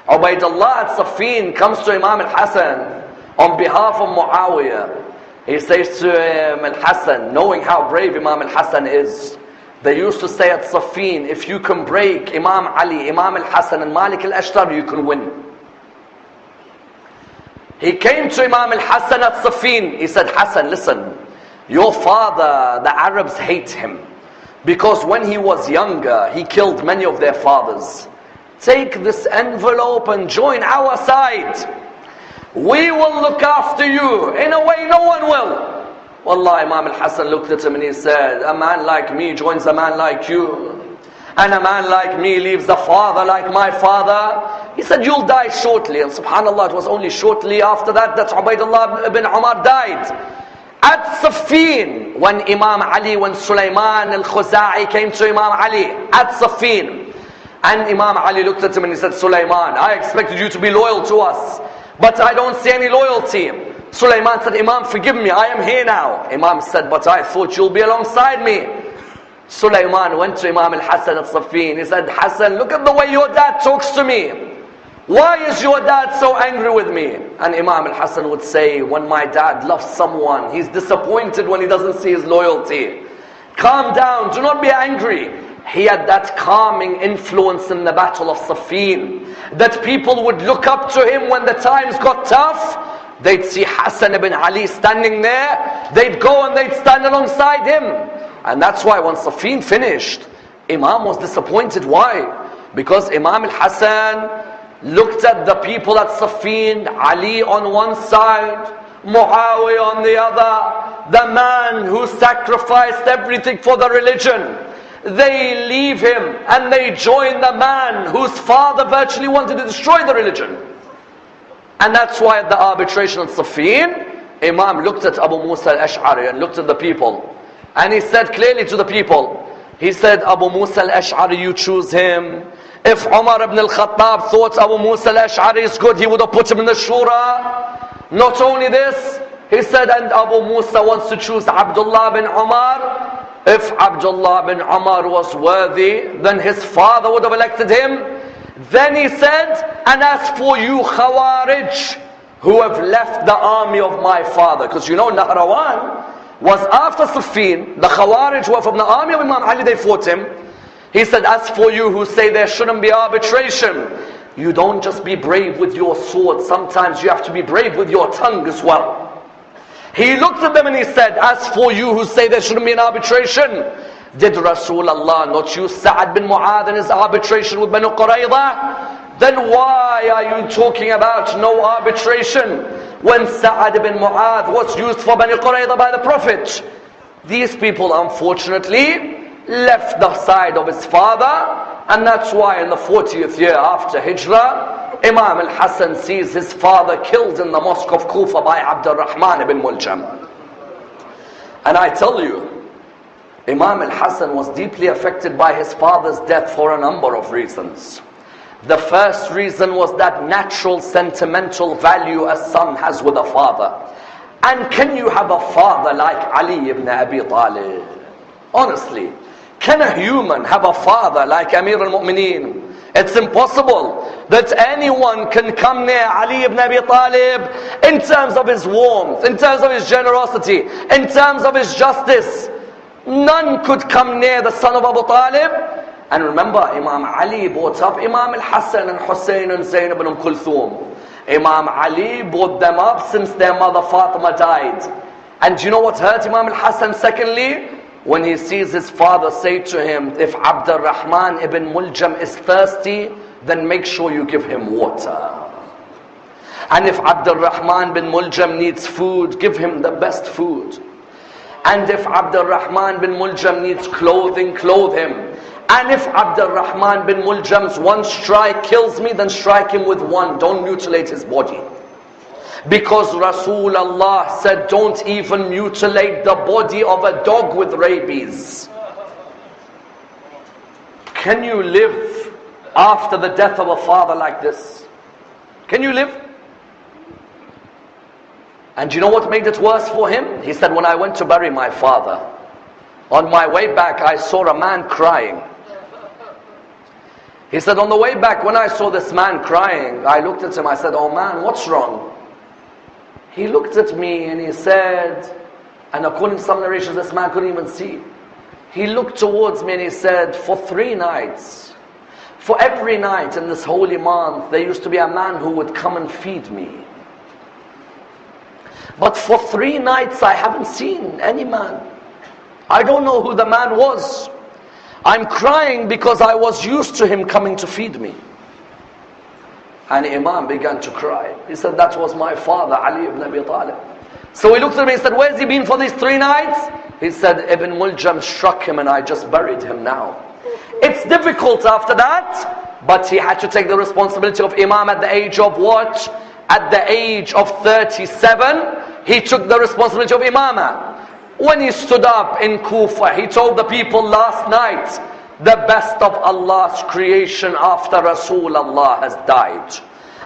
C: Ubaydullah at Siffin comes to Imam al-Hassan on behalf of Muawiyah. He says to him, al-Hassan, knowing how brave Imam al-Hassan is, they used to say at Siffin, if you can break Imam Ali, Imam al-Hassan and Malik al-Ashtar, you can win. He came to Imam al-Hassan at Siffin. He said, "Hassan, listen, your father, the Arabs hate him, because when he was younger, he killed many of their fathers. Take this envelope and join our side. We will look after you in a way no one will." Wallah, Imam al-Hassan looked at him and he said, "A man like me joins a man like you, and a man like me leaves a father like my father." He said, "You'll die shortly." And subhanallah, it was only shortly after that Ubaydullah ibn Umar died. At Siffin, when Sulaiman al-Khuza'i came to Imam Ali at Siffin, and Imam Ali looked at him and he said, "Sulaiman, I expected you to be loyal to us, but I don't see any loyalty." Sulaiman said, "Imam, forgive me, I am here now." Imam said, "But I thought you'll be alongside me." Sulaiman went to Imam al-Hassan at Siffin. He said, "Hassan, look at the way your dad talks to me. Why is your dad so angry with me?" And Imam al-Hassan would say, "When my dad loves someone, he's disappointed when he doesn't see his loyalty. Calm down, do not be angry." He had that calming influence in the battle of Siffin, that people would look up to him when the times got tough. They'd see Hassan ibn Ali standing there, they'd go and they'd stand alongside him. And that's why when Siffin finished, Imam was disappointed. Why? Because Imam al-Hassan looked at the people at Siffin, Ali on one side, Muawiyah on the other, the man who sacrificed everything for the religion. They leave him and they join the man whose father virtually wanted to destroy the religion. And that's why at the arbitration at Siffin, Imam looked at Abu Musa al-Ash'ari and looked at the people. And he said clearly to the people, he said, "Abu Musa al-Ash'ari, you choose him. If Umar ibn al-Khattab thought Abu Musa al-Ash'ari is good, he would have put him in the Shura. Not only this," he said, "and Abu Musa wants to choose Abdullah bin Umar. If Abdullah bin Umar was worthy, then his father would have elected him." Then he said, "And as for you Khawarij, who have left the army of my father," because you know Nahrawan was after Siffin, the Khawarij were from the army of Imam Ali, they fought him. He said, "As for you who say there shouldn't be arbitration, you don't just be brave with your sword, sometimes you have to be brave with your tongue as well." He looked at them and he said, "As for you who say there shouldn't be an arbitration, did Rasulullah not use Sa'ad bin Mu'adh in his arbitration with Banu Qurayza? Then why are you talking about no arbitration when Sa'ad bin Mu'adh was used for Banu Qurayza by the Prophet?" These people unfortunately left the side of his father, and that's why in the 40th year after Hijrah, Imam al-Hassan sees his father killed in the mosque of Kufa by Abdurrahman ibn Muljam. And I tell you, Imam al-Hassan was deeply affected by his father's death for a number of reasons. The first reason was that natural sentimental value a son has with a father. And can you have a father like Ali ibn Abi Talib? Honestly, can a human have a father like Amir al-Mu'mineen? It's impossible that anyone can come near Ali ibn Abi Talib in terms of his warmth, in terms of his generosity, in terms of his justice. None could come near the son of Abu Talib. And remember, Imam Ali brought up Imam al-Hassan and Hussein and Zainab ibn Kulthum. Imam Ali brought them up since their mother Fatimah died. And do you know what hurt Imam al-Hassan secondly? When he sees his father say to him, if Abdurrahman ibn Muljam is thirsty, then make sure you give him water. And if Abdurrahman bin Muljam needs food, give him the best food. And if Abdurrahman bin Muljam needs clothing, clothe him. And if Abdurrahman bin Muljam's one strike kills me, then strike him with one. Don't mutilate his body. Because Rasulullah said, don't even mutilate the body of a dog with rabies. Can you live after the death of a father like this? Can you live? And do you know what made it worse for him? He said, when I went to bury my father, on my way back I saw a man crying. He said, on the way back when I saw this man crying, I looked at him, I said, oh man, what's wrong? He looked at me and he said, and according to some narrations, this man couldn't even see. He looked towards me and he said, for 3 nights, for every night in this holy month, there used to be a man who would come and feed me. But for 3 nights, I haven't seen any man. I don't know who the man was. I'm crying because I was used to him coming to feed me. And Imam began to cry. He said, that was my father, Ali ibn Abi Talib. So he looked at me and said, where's he been for these 3 nights? He said, Ibn Muljam struck him and I just buried him now. It's difficult after that, but he had to take the responsibility of Imam at the age of what? At the age of 37, he took the responsibility of Imamah. When he stood up in Kufa, he told the people last night, the best of Allah's creation after Rasulullah has died.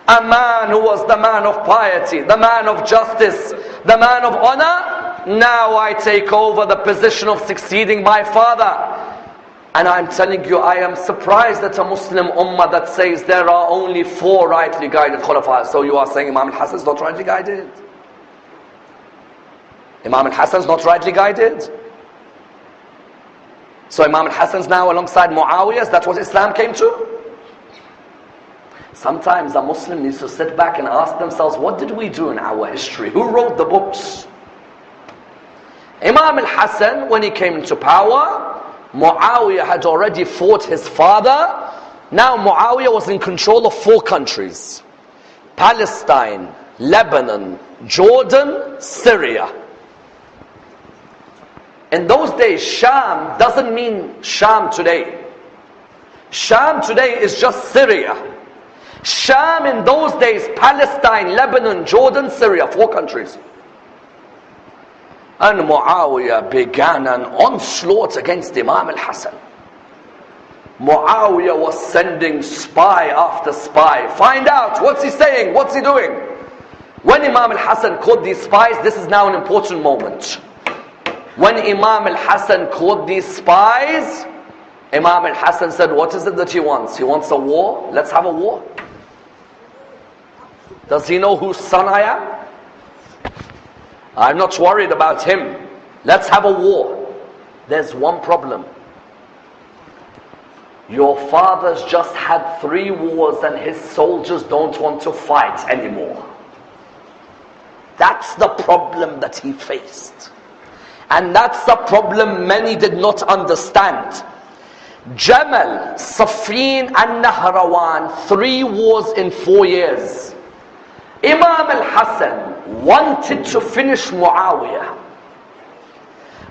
C: A man who was the man of piety, the man of justice, the man of honor. Now I take over the position of succeeding my father. And I'm telling you, I am surprised at a Muslim ummah that says there are only 4 rightly guided khulafa. So you are saying Imam al-Hassan is not rightly guided? Imam al-Hassan is not rightly guided? So Imam al-Hassan is now alongside Muawiyah? Is that what Islam came to? Sometimes a Muslim needs to sit back and ask themselves, what did we do in our history? Who wrote the books? Imam al-Hassan, when he came into power, Muawiyah had already fought his father. Now Muawiyah was in control of 4 countries. Palestine, Lebanon, Jordan, Syria. In those days, Sham doesn't mean Sham today. Sham today is just Syria. Sham in those days, Palestine, Lebanon, Jordan, Syria, 4 countries. And Muawiyah began an onslaught against Imam al-Hassan. Muawiyah was sending spy after spy. Find out, what's he saying, what's he doing? When Imam al-Hassan caught these spies, this is now an important moment. When Imam al-Hassan caught these spies, Imam al-Hassan said, what is it that he wants? He wants a war? Let's have a war. Does he know whose son I am? I'm not worried about him. Let's have a war. There's one problem. Your father's just had 3 wars and his soldiers don't want to fight anymore. That's the problem that he faced. And that's the problem many did not understand. Jamal, Safin and Nahrawan, 3 wars in 4 years. Imam al-Hassan wanted to finish Muawiyah.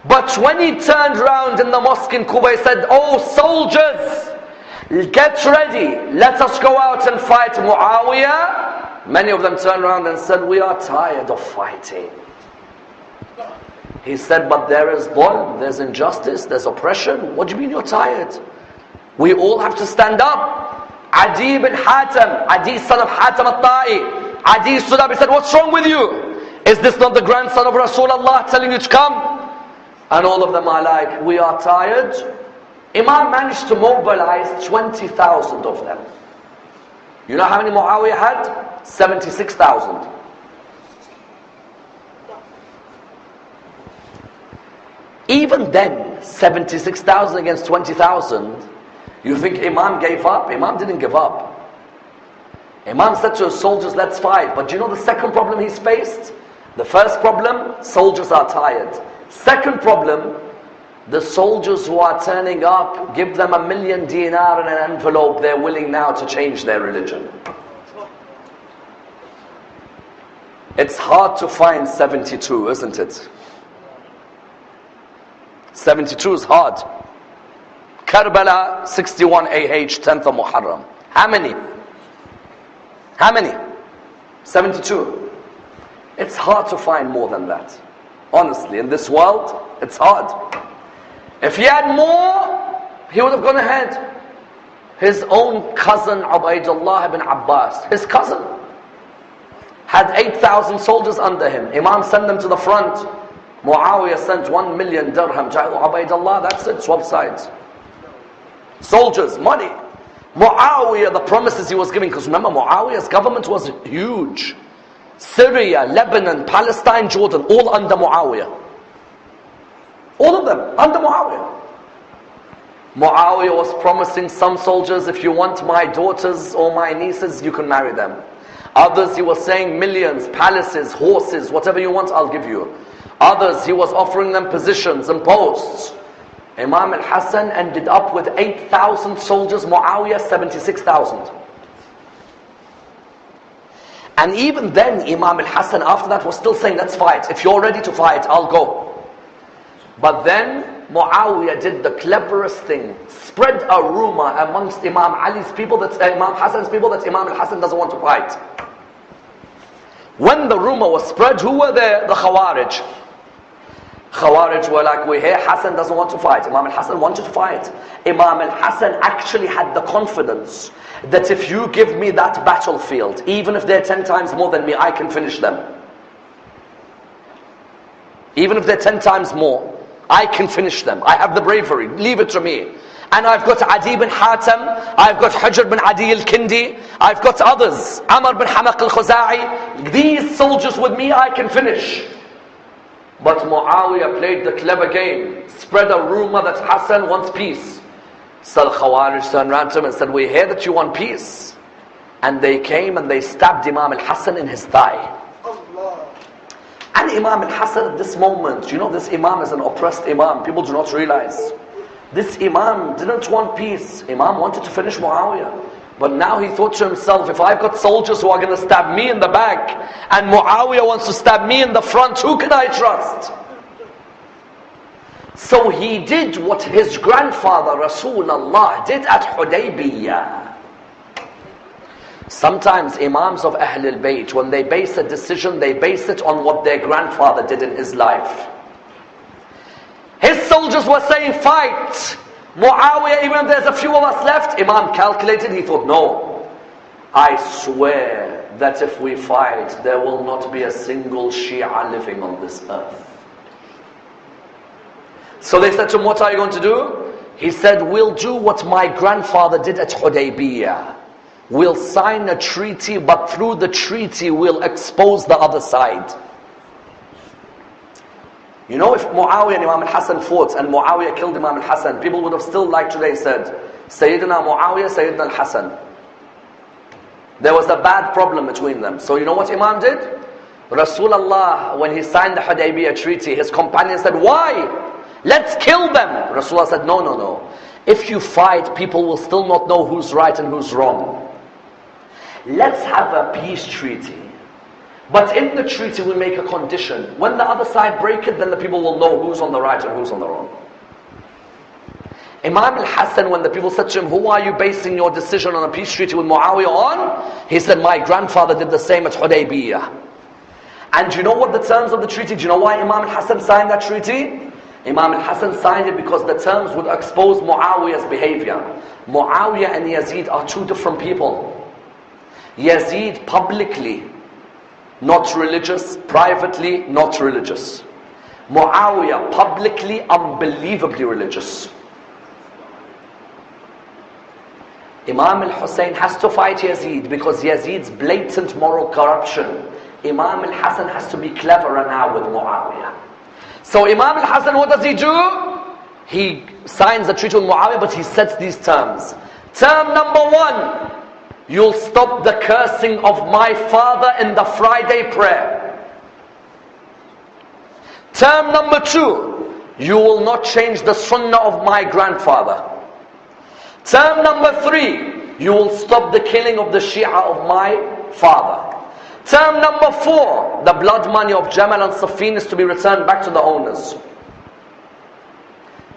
C: But when he turned round in the mosque in Kuba, he said, "Oh soldiers, get ready, let us go out and fight Muawiyah." Many of them turned around and said, "We are tired of fighting." He said, "But there is dhulm, there's injustice, there's oppression. What do you mean you're tired? We all have to stand up." Adi bin Hatim, Adi son of Hatim al-Ta'i, Adi stood up, he said, "What's wrong with you? Is this not the grandson of Rasulullah telling you to come?" And all of them are like, "We are tired." Imam managed to mobilize 20,000 of them. You know how many Muawiyah had? 76,000. Even then, 76,000 against 20,000, you think Imam gave up? Imam didn't give up. Imam said to his soldiers, "Let's fight." But do you know the second problem he's faced? The first problem, soldiers are tired. Second problem, the soldiers who are turning up, give them $1 million dinar in an envelope, they're willing now to change their religion. It's hard to find 72, isn't it? 72 is hard. Karbala, 61 AH, 10th of Muharram. How many? How many? 72. It's hard to find more than that. Honestly, in this world, it's hard. If he had more, he would have gone ahead. His own cousin, Ubaydullah ibn Abbas, his cousin, had 8,000 soldiers under him. Imam sent them to the front. Muawiyah sent 1 million dirham. Ubaydullah, that's it, swap sides. Soldiers, money. Muawiyah, the promises he was giving, because remember, Muawiyah's government was huge. Syria, Lebanon, Palestine, Jordan, all under Muawiyah. All of them under Muawiyah. Muawiyah was promising some soldiers, "If you want my daughters or my nieces, you can marry them." Others, he was saying, "Millions, palaces, horses, whatever you want, I'll give you." Others, he was offering them positions and posts. Imam al-Hassan ended up with 8,000 soldiers, Muawiyah 76,000. And even then, Imam al-Hassan after that was still saying, "Let's fight. If you're ready to fight, I'll go." But then Muawiyah did the cleverest thing. Spread a rumor amongst Imam Ali's people, that Imam Hassan's people, that Imam al-Hassan doesn't want to fight. When the rumor was spread, who were there? The Khawarij. Khawarij were like, "We hear Hassan doesn't want to fight." Imam al-Hassan wanted to fight. Imam al-Hassan actually had the confidence that if you give me that battlefield, even if they're 10 times more than me, I can finish them. Even if they're 10 times more, I can finish them. I have the bravery. Leave it to me. And I've got Adi bin Hatim, I've got Hujr bin Adi al-Kindi, I've got others, Amr bin Hamaq al-Khuza'i. These soldiers with me, I can finish. But Muawiyah played the clever game, spread a rumor that Hassan wants peace. So the Khawarij turned around to him and said, "We hear that you want peace." And they came and they stabbed Imam al-Hassan in his thigh. And Imam al-Hassan at this moment, you know, this Imam is an oppressed Imam. People do not realize. This Imam didn't want peace. Imam wanted to finish Muawiyah. But now he thought to himself, if I've got soldiers who are going to stab me in the back, and Muawiyah wants to stab me in the front, who can I trust? So he did what his grandfather Rasulullah did at Hudaybiyah. Sometimes Imams of ahl-ul-bayt, when they base a decision, they base it on what their grandfather did in his life. His soldiers were saying, "Fight!" Muawiyah, even if there's a few of us left, Imam calculated, he thought, "No, I swear that if we fight, there will not be a single Shia living on this earth." So they said to him, "What are you going to do?" He said, "We'll do what my grandfather did at Hudaybiyah. We'll sign a treaty, but through the treaty we'll expose the other side." You know, if Muawiyah and Imam al-Hassan fought and Muawiyah killed Imam al-Hassan, people would have still, like today, said, "Sayyidina Muawiyah, Sayyidina al-Hassan." There was a bad problem between them. So you know what Imam did? Rasulullah, when he signed the Hudaybiyah treaty, his companions said, "Why? Let's kill them." Rasulullah said, "No, no, no. If you fight, people will still not know who's right and who's wrong. Let's have a peace treaty. But in the treaty we make a condition. When the other side break it, then the people will know who's on the right and who's on the wrong. Imam al-Hassan, when the people said to him, who are you basing your decision on a peace treaty with Muawiyah on? He said, my grandfather did the same at Hudaybiyah. And do you know what the terms of the treaty? Do you know why Imam al-Hassan signed that treaty? Imam al-Hassan signed it because the terms would expose Muawiyah's behavior. Muawiyah and Yazid are two different people. Yazid publicly not religious, privately not religious. Muawiyah publicly unbelievably religious. Imam al-Hussein has to fight Yazid because Yazid's blatant moral corruption. Imam al-Hassan has to be cleverer now with Muawiyah. So Imam al-Hassan, what does he do? He signs the treaty with Muawiyah, but he sets these terms. Term number 1, you'll stop the cursing of my father in the Friday prayer. Term number 2, you will not change the sunnah of my grandfather. Term number 3, you will stop the killing of the Shia of my father. Term number 4, the blood money of Jamal and Safin is to be returned back to the owners.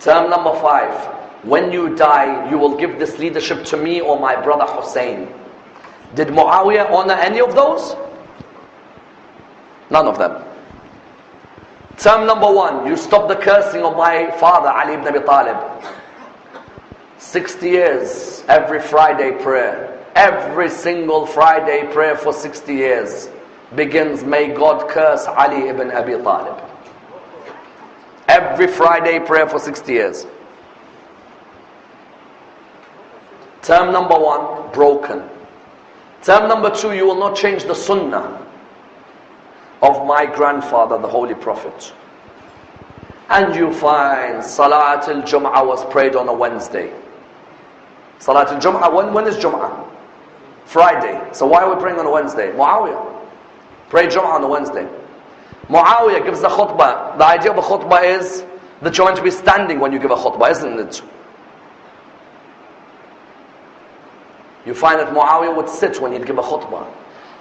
C: Term number 5, when you die, you will give this leadership to me or my brother Hussein. Did Muawiyah honor any of those? None of them. Term number 1, you stop the cursing of my father Ali ibn Abi Talib. 60 years, every Friday prayer. Every single Friday prayer for 60 years begins, may God curse Ali ibn Abi Talib. Every Friday prayer for 60 years. Term number 1, broken. Term number 2, you will not change the sunnah of my grandfather, the Holy Prophet. And you find Salat al-Jum'ah was prayed on a Wednesday. Salat al-Jum'ah, when is Jum'ah? Friday. So why are we praying on a Wednesday? Muawiyah. Pray Jum'ah on a Wednesday. Muawiyah gives the khutbah. The idea of a khutbah is that you're going to be standing when you give a khutbah, isn't it? You find that Muawiyah would sit when he'd give a khutbah.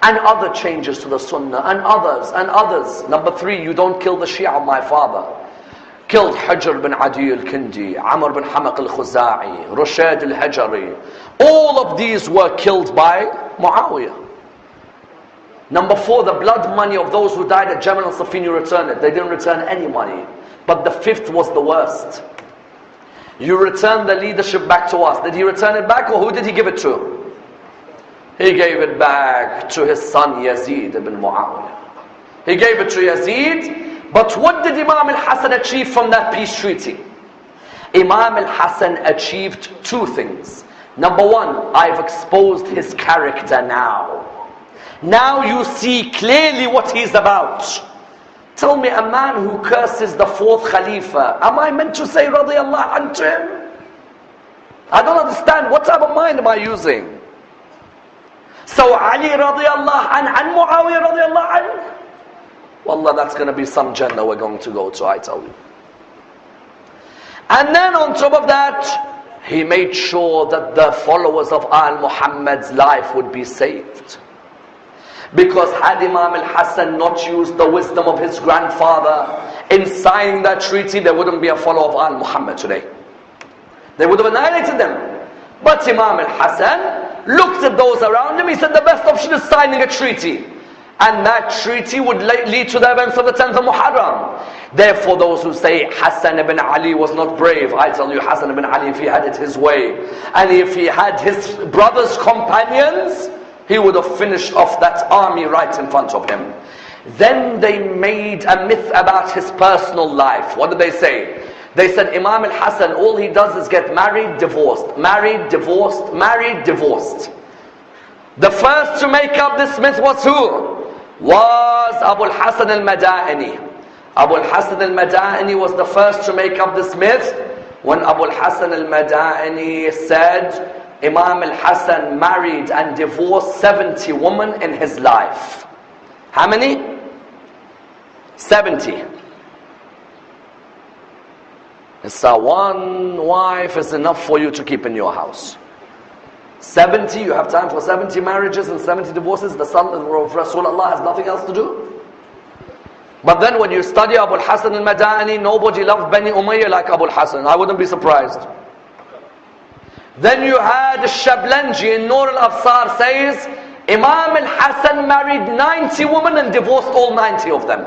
C: And other changes to the sunnah, and others, and others. Number 3, you don't kill the Shia of my father. Killed Hajr bin Adi al-Kindi, Amr bin Hamaq al-Khuza'i, Rushad al-Hajari. All of these were killed by Muawiyah. Number 4, the blood money of those who died at Jamal and Safin, you return it. They didn't return any money. But the 5th was the worst. You return the leadership back to us. Did he return it back, or who did he give it to? He gave it back to his son Yazid ibn Muawiyah. He gave it to Yazid. But what did Imam al-Hassan achieve from that peace treaty? Imam al-Hassan achieved 2 things. Number 1, I've exposed his character now. Now you see clearly what he's about. Tell me, a man who curses the 4th Khalifa, am I meant to say radiyallahu anhu to him? I don't understand. What type of mind am I using? So Ali radiyallahu anhu and Muawiyah radiyallahu anhu, wallah, that's going to be some Jannah we're going to go to, I tell you. And then on top of that, he made sure that the followers of Muhammad's life would be saved. Because had Imam al-Hassan not used the wisdom of his grandfather in signing that treaty, there wouldn't be a follower of Muhammad today. They would have annihilated them. But Imam al-Hassan looked at those around him, he said the best option is signing a treaty. And that treaty would lead to the events of the 10th of Muharram. Therefore, those who say Hassan ibn Ali was not brave, I tell you, Hassan ibn Ali, if he had it his way, and if he had his brother's companions, he would have finished off that army right in front of him. Then they made a myth about his personal life. What did they say? They said Imam al-Hassan, all he does is get married, divorced, married, divorced, married, divorced. The first to make up this myth was who? Was al-Hassan al-Madaini. al-Hassan al-Madaini was the first to make up this myth when al-Hassan al-Madaini said Imam al-Hassan married and divorced 70 women in his life. How many? 70. So one wife is enough for you to keep in your house. 70, you have time for 70 marriages and 70 divorces. The son of Rasulullah has nothing else to do. But then when you study al-Hassan al-Madani, nobody loved Bani Umayyah like al-Hassan. I wouldn't be surprised. Then you had Shablanji in Nur al-Afsar says, Imam al-Hassan married 90 women and divorced all 90 of them.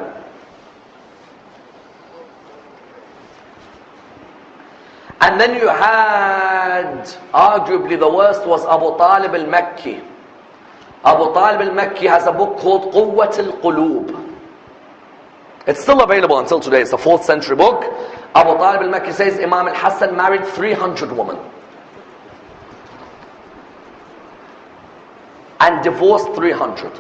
C: And then you had, arguably the worst was Abu Talib al-Makki. Abu Talib al-Makki has a book called Quwwat al-Qulub. It's still available until today. It's a 4th century book. Abu Talib al-Makki says Imam al-Hassan married 300 women. And divorced 300.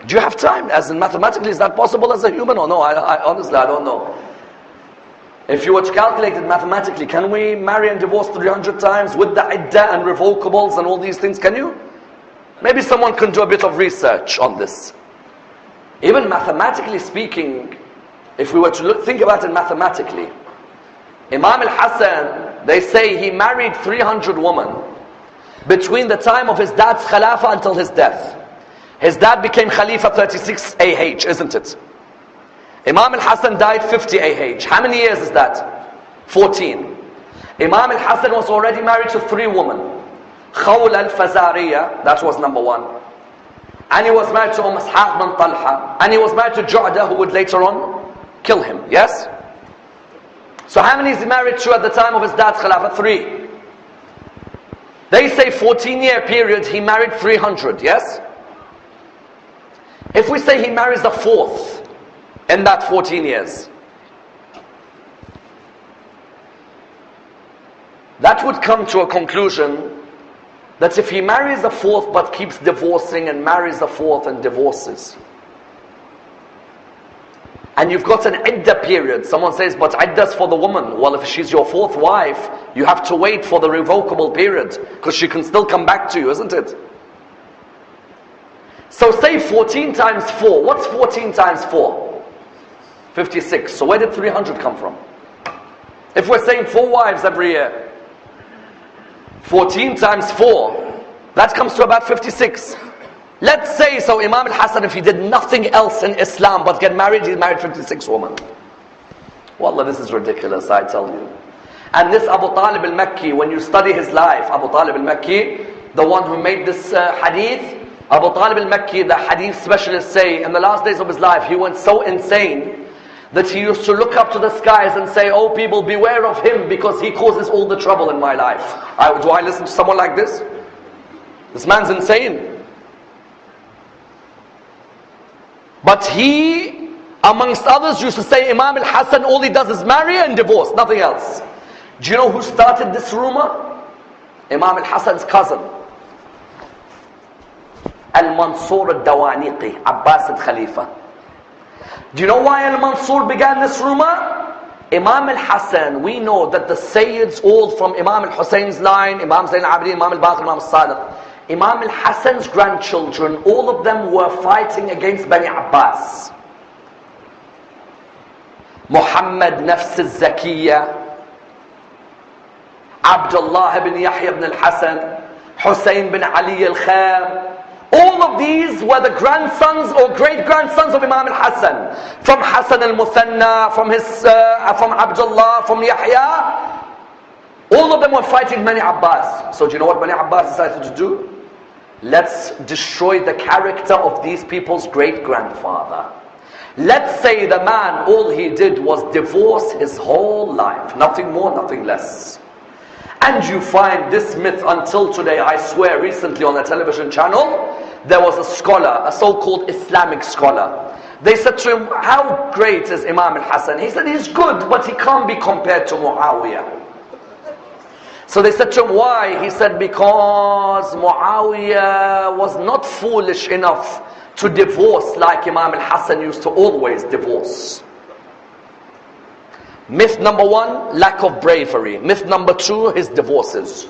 C: Do you have time? As in mathematically, is that possible as a human or no? Honestly, I don't know. If you were to calculate it mathematically, can we marry and divorce 300 times with the iddah and revocables and all these things? Can you? Maybe someone can do a bit of research on this. Even mathematically speaking, if we were to think about it mathematically, Imam al-Hassan, they say he married 300 women between the time of his dad's Khilafah until his death. His dad became Khalifa 36 AH, isn't it? Imam al-Hassan died 50 AH. How many years is that? 14. Imam al-Hassan was already married to 3 women. Khawla al-Fazariya, that was number 1. And he was married to Ishaq bin Talha. And he was married to Ju'da, who would later on kill him. Yes? So how many is he married to at the time of his dad's Khilafah? 3. They say 14-year period, he married 300. Yes? If we say he marries the 4th, in that 14 years, that would come to a conclusion that if he marries the 4th but keeps divorcing and marries the 4th and divorces, and you've got an iddah period, someone says, but iddah's for the woman. Well, if she's your 4th wife, you have to wait for the revocable period, because she can still come back to you, isn't it? So say 14 times 4. What's 14 times 4? 56. So where did 300 come from? If we're saying 4 wives every year, 14 times 4, that comes to about 56. Let's say, so Imam al-Hassan, if he did nothing else in Islam but get married, he married 56 women. Wallah, this is ridiculous, I tell you. And this Abu Talib al-Makki, when you study his life, Abu Talib al-Makki, the one who made this hadith, Abu Talib al-Makki, the hadith specialists say, in the last days of his life, he went so insane that he used to look up to the skies and say, oh people, beware of him because he causes all the trouble in my life. Do I listen to someone like this? This man's insane. But he, amongst others, used to say, Imam al-Hassan, all he does is marry and divorce, nothing else. Do you know who started this rumor? Imam al-Hassan's cousin, al-Mansur al-Dawaniqi, Abbasid Khalifa. Do you know why al-Mansur began this rumor? Imam al-Hassan, we know that the Sayyids, all from Imam al-Hussein's line, Imam Zayn al-Abidin, Imam al-Baqir, Imam al-Sadiq, Imam al-Hassan's grandchildren, all of them were fighting against Bani Abbas. Muhammad Nafs al-Zakiyya, Abdullah ibn Yahya ibn al-Hassan, Hussein bin Ali al-Khair. All of these were the grandsons or great-grandsons of Imam al-Hassan. From Hassan al-Muthanna, from Abdullah, from Yahya. All of them were fighting Bani Abbas. So do you know what Bani Abbas decided to do? Let's destroy the character of these people's great-grandfather. Let's say the man, all he did was divorce his whole life. Nothing more, nothing less. And you find this myth until today. I swear, recently on a television channel, there was a scholar, a so-called Islamic scholar. They said to him, how great is Imam al-Hassan? He said, he's good, but he can't be compared to Muawiyah. So they said to him, why? He said, because Muawiyah was not foolish enough to divorce like Imam al-Hassan used to always divorce. Myth number 1, lack of bravery. Myth number 2, his divorces.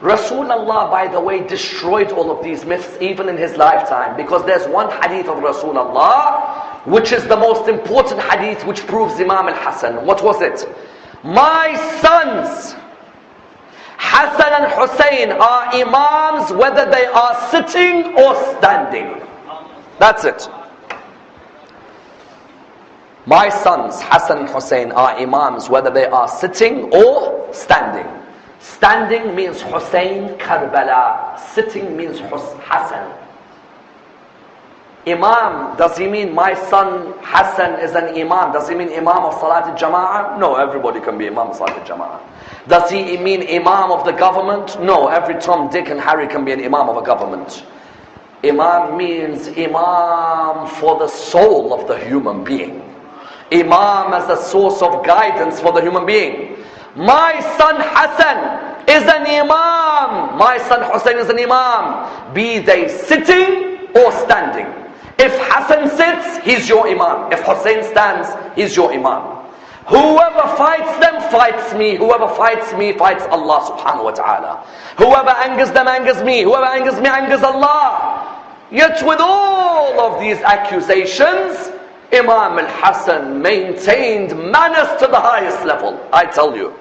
C: Rasulullah, by the way, destroyed all of these myths even in his lifetime, because there's one hadith of Rasulullah which is the most important hadith which proves Imam al-Hassan. What was it? My sons, Hassan and Hussein are imams whether they are sitting or standing. That's it. My sons, Hassan and Hussein, are imams whether they are sitting or standing. Standing means Hussein, Karbala. Sitting means Hassan. Imam, does he mean my son Hassan is an imam? Does he mean imam of Salat al-Jama'ah? No, everybody can be imam of Salat al-Jama'ah. Does he mean imam of the government? No, every Tom, Dick and Harry can be an imam of a government. Imam means imam for the soul of the human being. Imam as a source of guidance for the human being. My son Hassan is an imam. My son Hussein is an imam. Be they sitting or standing. If Hassan sits, he's your imam. If Hussein stands, he's your imam. Whoever fights them, fights me. Whoever fights me, fights Allah subhanahu wa ta'ala. Whoever angers them, angers me. Whoever angers me, angers Allah. Yet with all of these accusations, Imam al-Hassan maintained manners to the highest level. I tell you.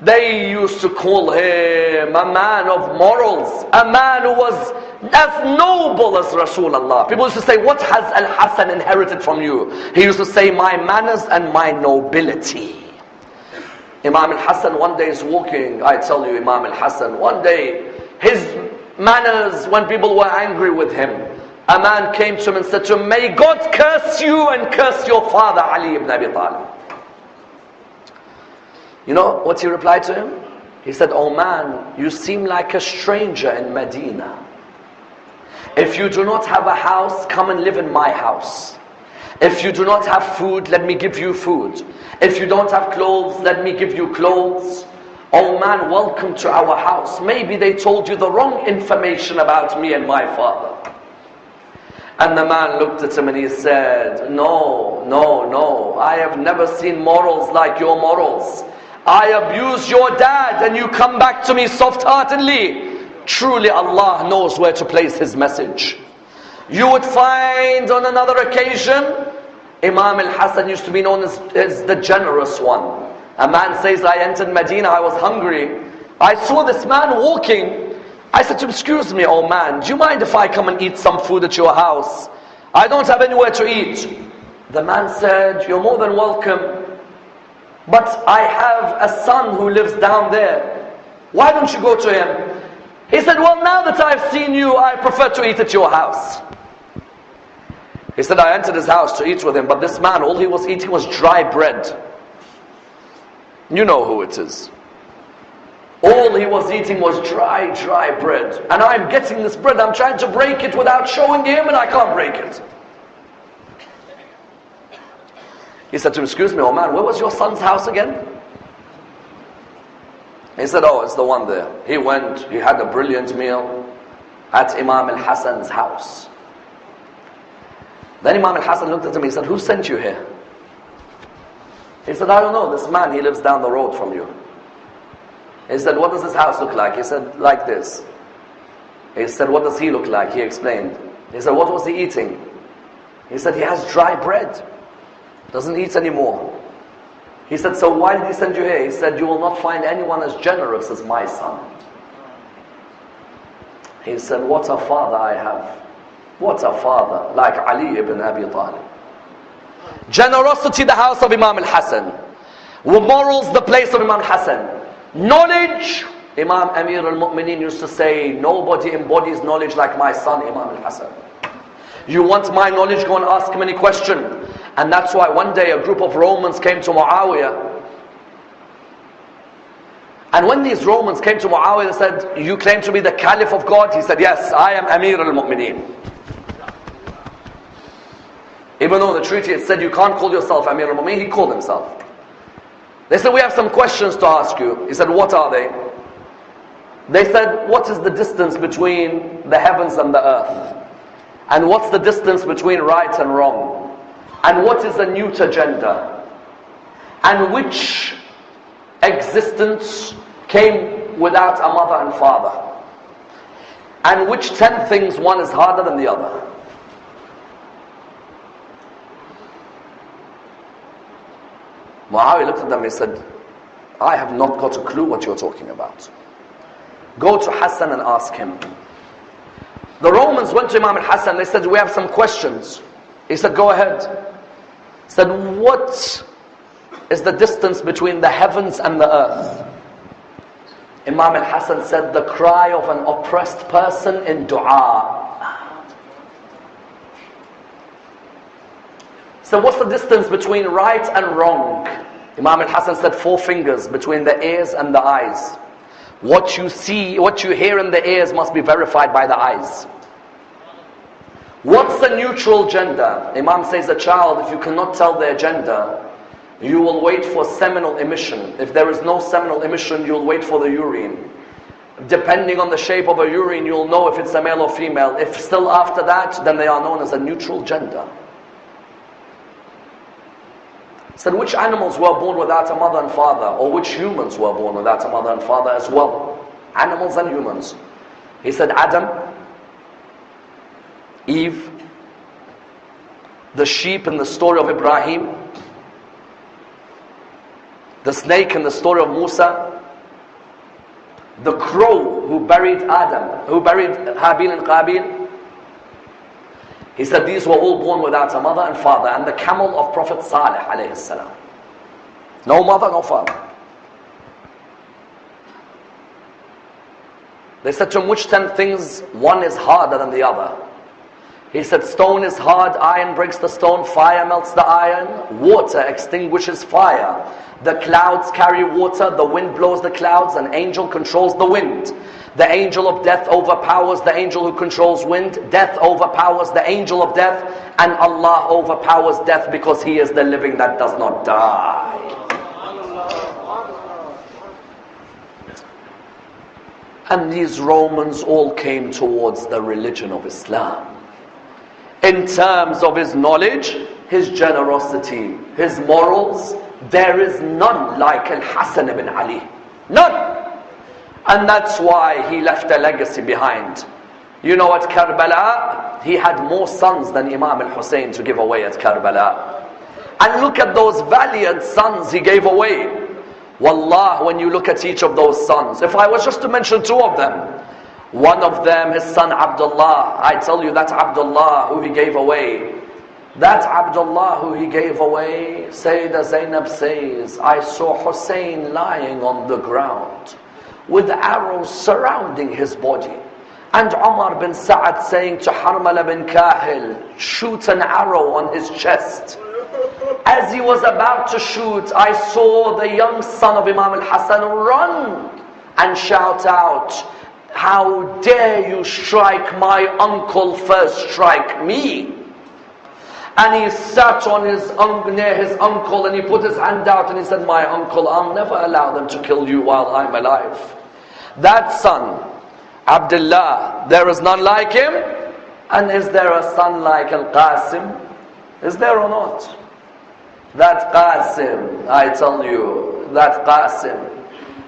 C: They used to call him a man of morals, a man who was as noble as Rasulullah. People used to say, what has al-Hassan inherited from you? He used to say, my manners and my nobility. Imam al-Hassan one day is walking, I tell you, Imam al-Hassan, one day, his manners, when people were angry with him, a man came to him and said to him, may God curse you and curse your father, Ali ibn Abi Talib. You know what he replied to him? He said, oh man, you seem like a stranger in Medina. If you do not have a house, come and live in my house. If you do not have food, let me give you food. If you don't have clothes, let me give you clothes. Oh man, welcome to our house. Maybe they told you the wrong information about me and my father. And the man looked at him and he said, no, no, no. I have never seen morals like your morals. I abuse your dad and you come back to me soft-heartedly. Truly Allah knows where to place His message. You would find on another occasion, Imam al-Hassan used to be known as the generous one. A man says, I entered Medina, I was hungry. I saw this man walking. I said to him, excuse me, oh man, do you mind if I come and eat some food at your house? I don't have anywhere to eat. The man said, you're more than welcome. But I have a son who lives down there. Why don't you go to him? He said, well, now that I've seen you, I prefer to eat at your house. He said, I entered his house to eat with him, but this man, all he was eating was dry bread. You know who it is. All he was eating was dry bread. And I'm getting this bread, I'm trying to break it without showing him, and I can't break it. He said to him, excuse me, oh man, where was your son's house again? He said, oh, it's the one there. He went, he had a brilliant meal at Imam al-Hassan's house. Then Imam al-Hassan looked at him, he said, who sent you here? He said, I don't know, this man, he lives down the road from you. He said, what does his house look like? He said, like this. He said, what does he look like? He explained. He said, what was he eating? He said, he has dry bread. Doesn't eat anymore. He said, so why did he send you here? He said, you will not find anyone as generous as my son. He said, what a father I have. What a father, like Ali ibn Abi Talib. Generosity, the house of Imam al-Hassan. Morals, the place of Imam al-Hassan. Knowledge, Imam Amir al-Mu'mineen used to say, nobody embodies knowledge like my son Imam al-Hassan. You want my knowledge, go and ask him any question. And that's why one day a group of Romans came to Muawiyah. And when these Romans came to Muawiyah, they said, you claim to be the Caliph of God? He said, yes, I am Amir al-Mu'mineen. Even though the treaty had said you can't call yourself Amir al-Mu'mineen, he called himself. They said, we have some questions to ask you. He said, what are they? They said, what is the distance between the heavens and the earth? And what's the distance between right and wrong? And what is a neuter gender? And which existence came without a mother and father? And which 10 things one is harder than the other? Muawiyah looked at them and he said, I have not got a clue what you're talking about. Go to Hassan and ask him. The Romans went to Imam al-Hassan, they said, we have some questions. He said, go ahead. He said, what is the distance between the heavens and the earth? Imam al-Hassan said, the cry of an oppressed person in dua. So what's the distance between right and wrong? Imam al-Hassan said 4 fingers between the ears and the eyes. What you see, what you hear in the ears must be verified by the eyes. What's the neutral gender? Imam says a child, if you cannot tell their gender, you will wait for seminal emission. If there is no seminal emission, you'll wait for the urine. Depending on the shape of a urine, you'll know if it's a male or female. If still after that, then they are known as a neutral gender. Said, which animals were born without a mother and father? Or which humans were born without a mother and father as well? Animals and humans. He said, Adam, Eve, the sheep in the story of Ibrahim, the snake in the story of Musa, the crow who buried Adam, who buried Habil and Qabil. He said these were all born without a mother and father. And the camel of Prophet Salih alayhi salam. No mother, no father. They said to him, which 10 things, one is harder than the other? He said, stone is hard, iron breaks the stone, fire melts the iron, water extinguishes fire. The clouds carry water, the wind blows the clouds, an angel controls the wind. The angel of death overpowers the angel who controls wind. Death overpowers the angel of death, and Allah overpowers death because He is the living that does not die. And these Romans all came towards the religion of Islam. In terms of his knowledge, his generosity, his morals, there is none like al-Hassan Ibnou Ali. None. And that's why he left a legacy behind. You know, at Karbala, he had more sons than Imam al-Hussein to give away at Karbala. And look at those valiant sons he gave away. Wallah, when you look at each of those sons, if I was just to mention 2 of them, one of them, his son Abdullah, I tell you that's Abdullah who he gave away. That Abdullah who he gave away, Sayyidah Zainab says, I saw Hussein lying on the ground with arrows surrounding his body. And Umar bin Sa'ad saying to Harmala bin Kahil, shoot an arrow on his chest. As he was about to shoot, I saw the young son of Imam al-Hassan run and shout out, how dare you strike my uncle first, strike me. And he sat on near his uncle and he put his hand out and he said, my uncle, I'll never allow them to kill you while I'm alive. That son, Abdullah, there is none like him. And is there a son like Al-Qasim? Is there or not? That Qasim, I tell you, that Qasim,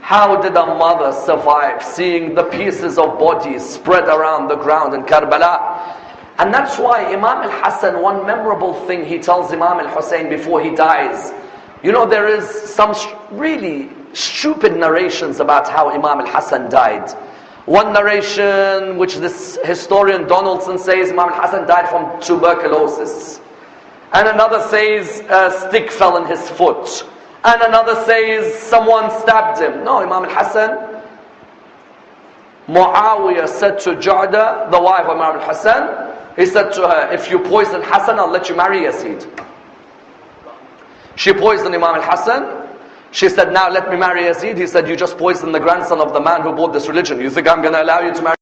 C: how did a mother survive seeing the pieces of bodies spread around the ground in Karbala? And that's why Imam al-Hassan, one memorable thing he tells Imam al-Hussein before he dies. You know, there is some really stupid narrations about how Imam al-Hassan died. One narration which this historian Donaldson says Imam al-Hassan died from tuberculosis. And another says a stick fell in his foot. And another says someone stabbed him. No, Imam al-Hassan, Muawiyah said to Ju'da, the wife of Imam al-Hassan, he said to her, if you poison Hassan, I'll let you marry Yazid. She poisoned Imam al-Hassan. She said, now let me marry Yazid. He said, you just poisoned the grandson of the man who brought this religion. You think I'm going to allow you to marry?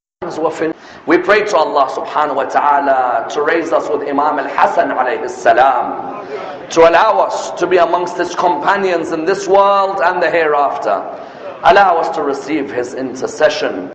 C: We pray to Allah subhanahu wa ta'ala to raise us with Imam al-Hassan alayhi salam, to allow us to be amongst his companions in this world and the hereafter. Allow us to receive his intercession.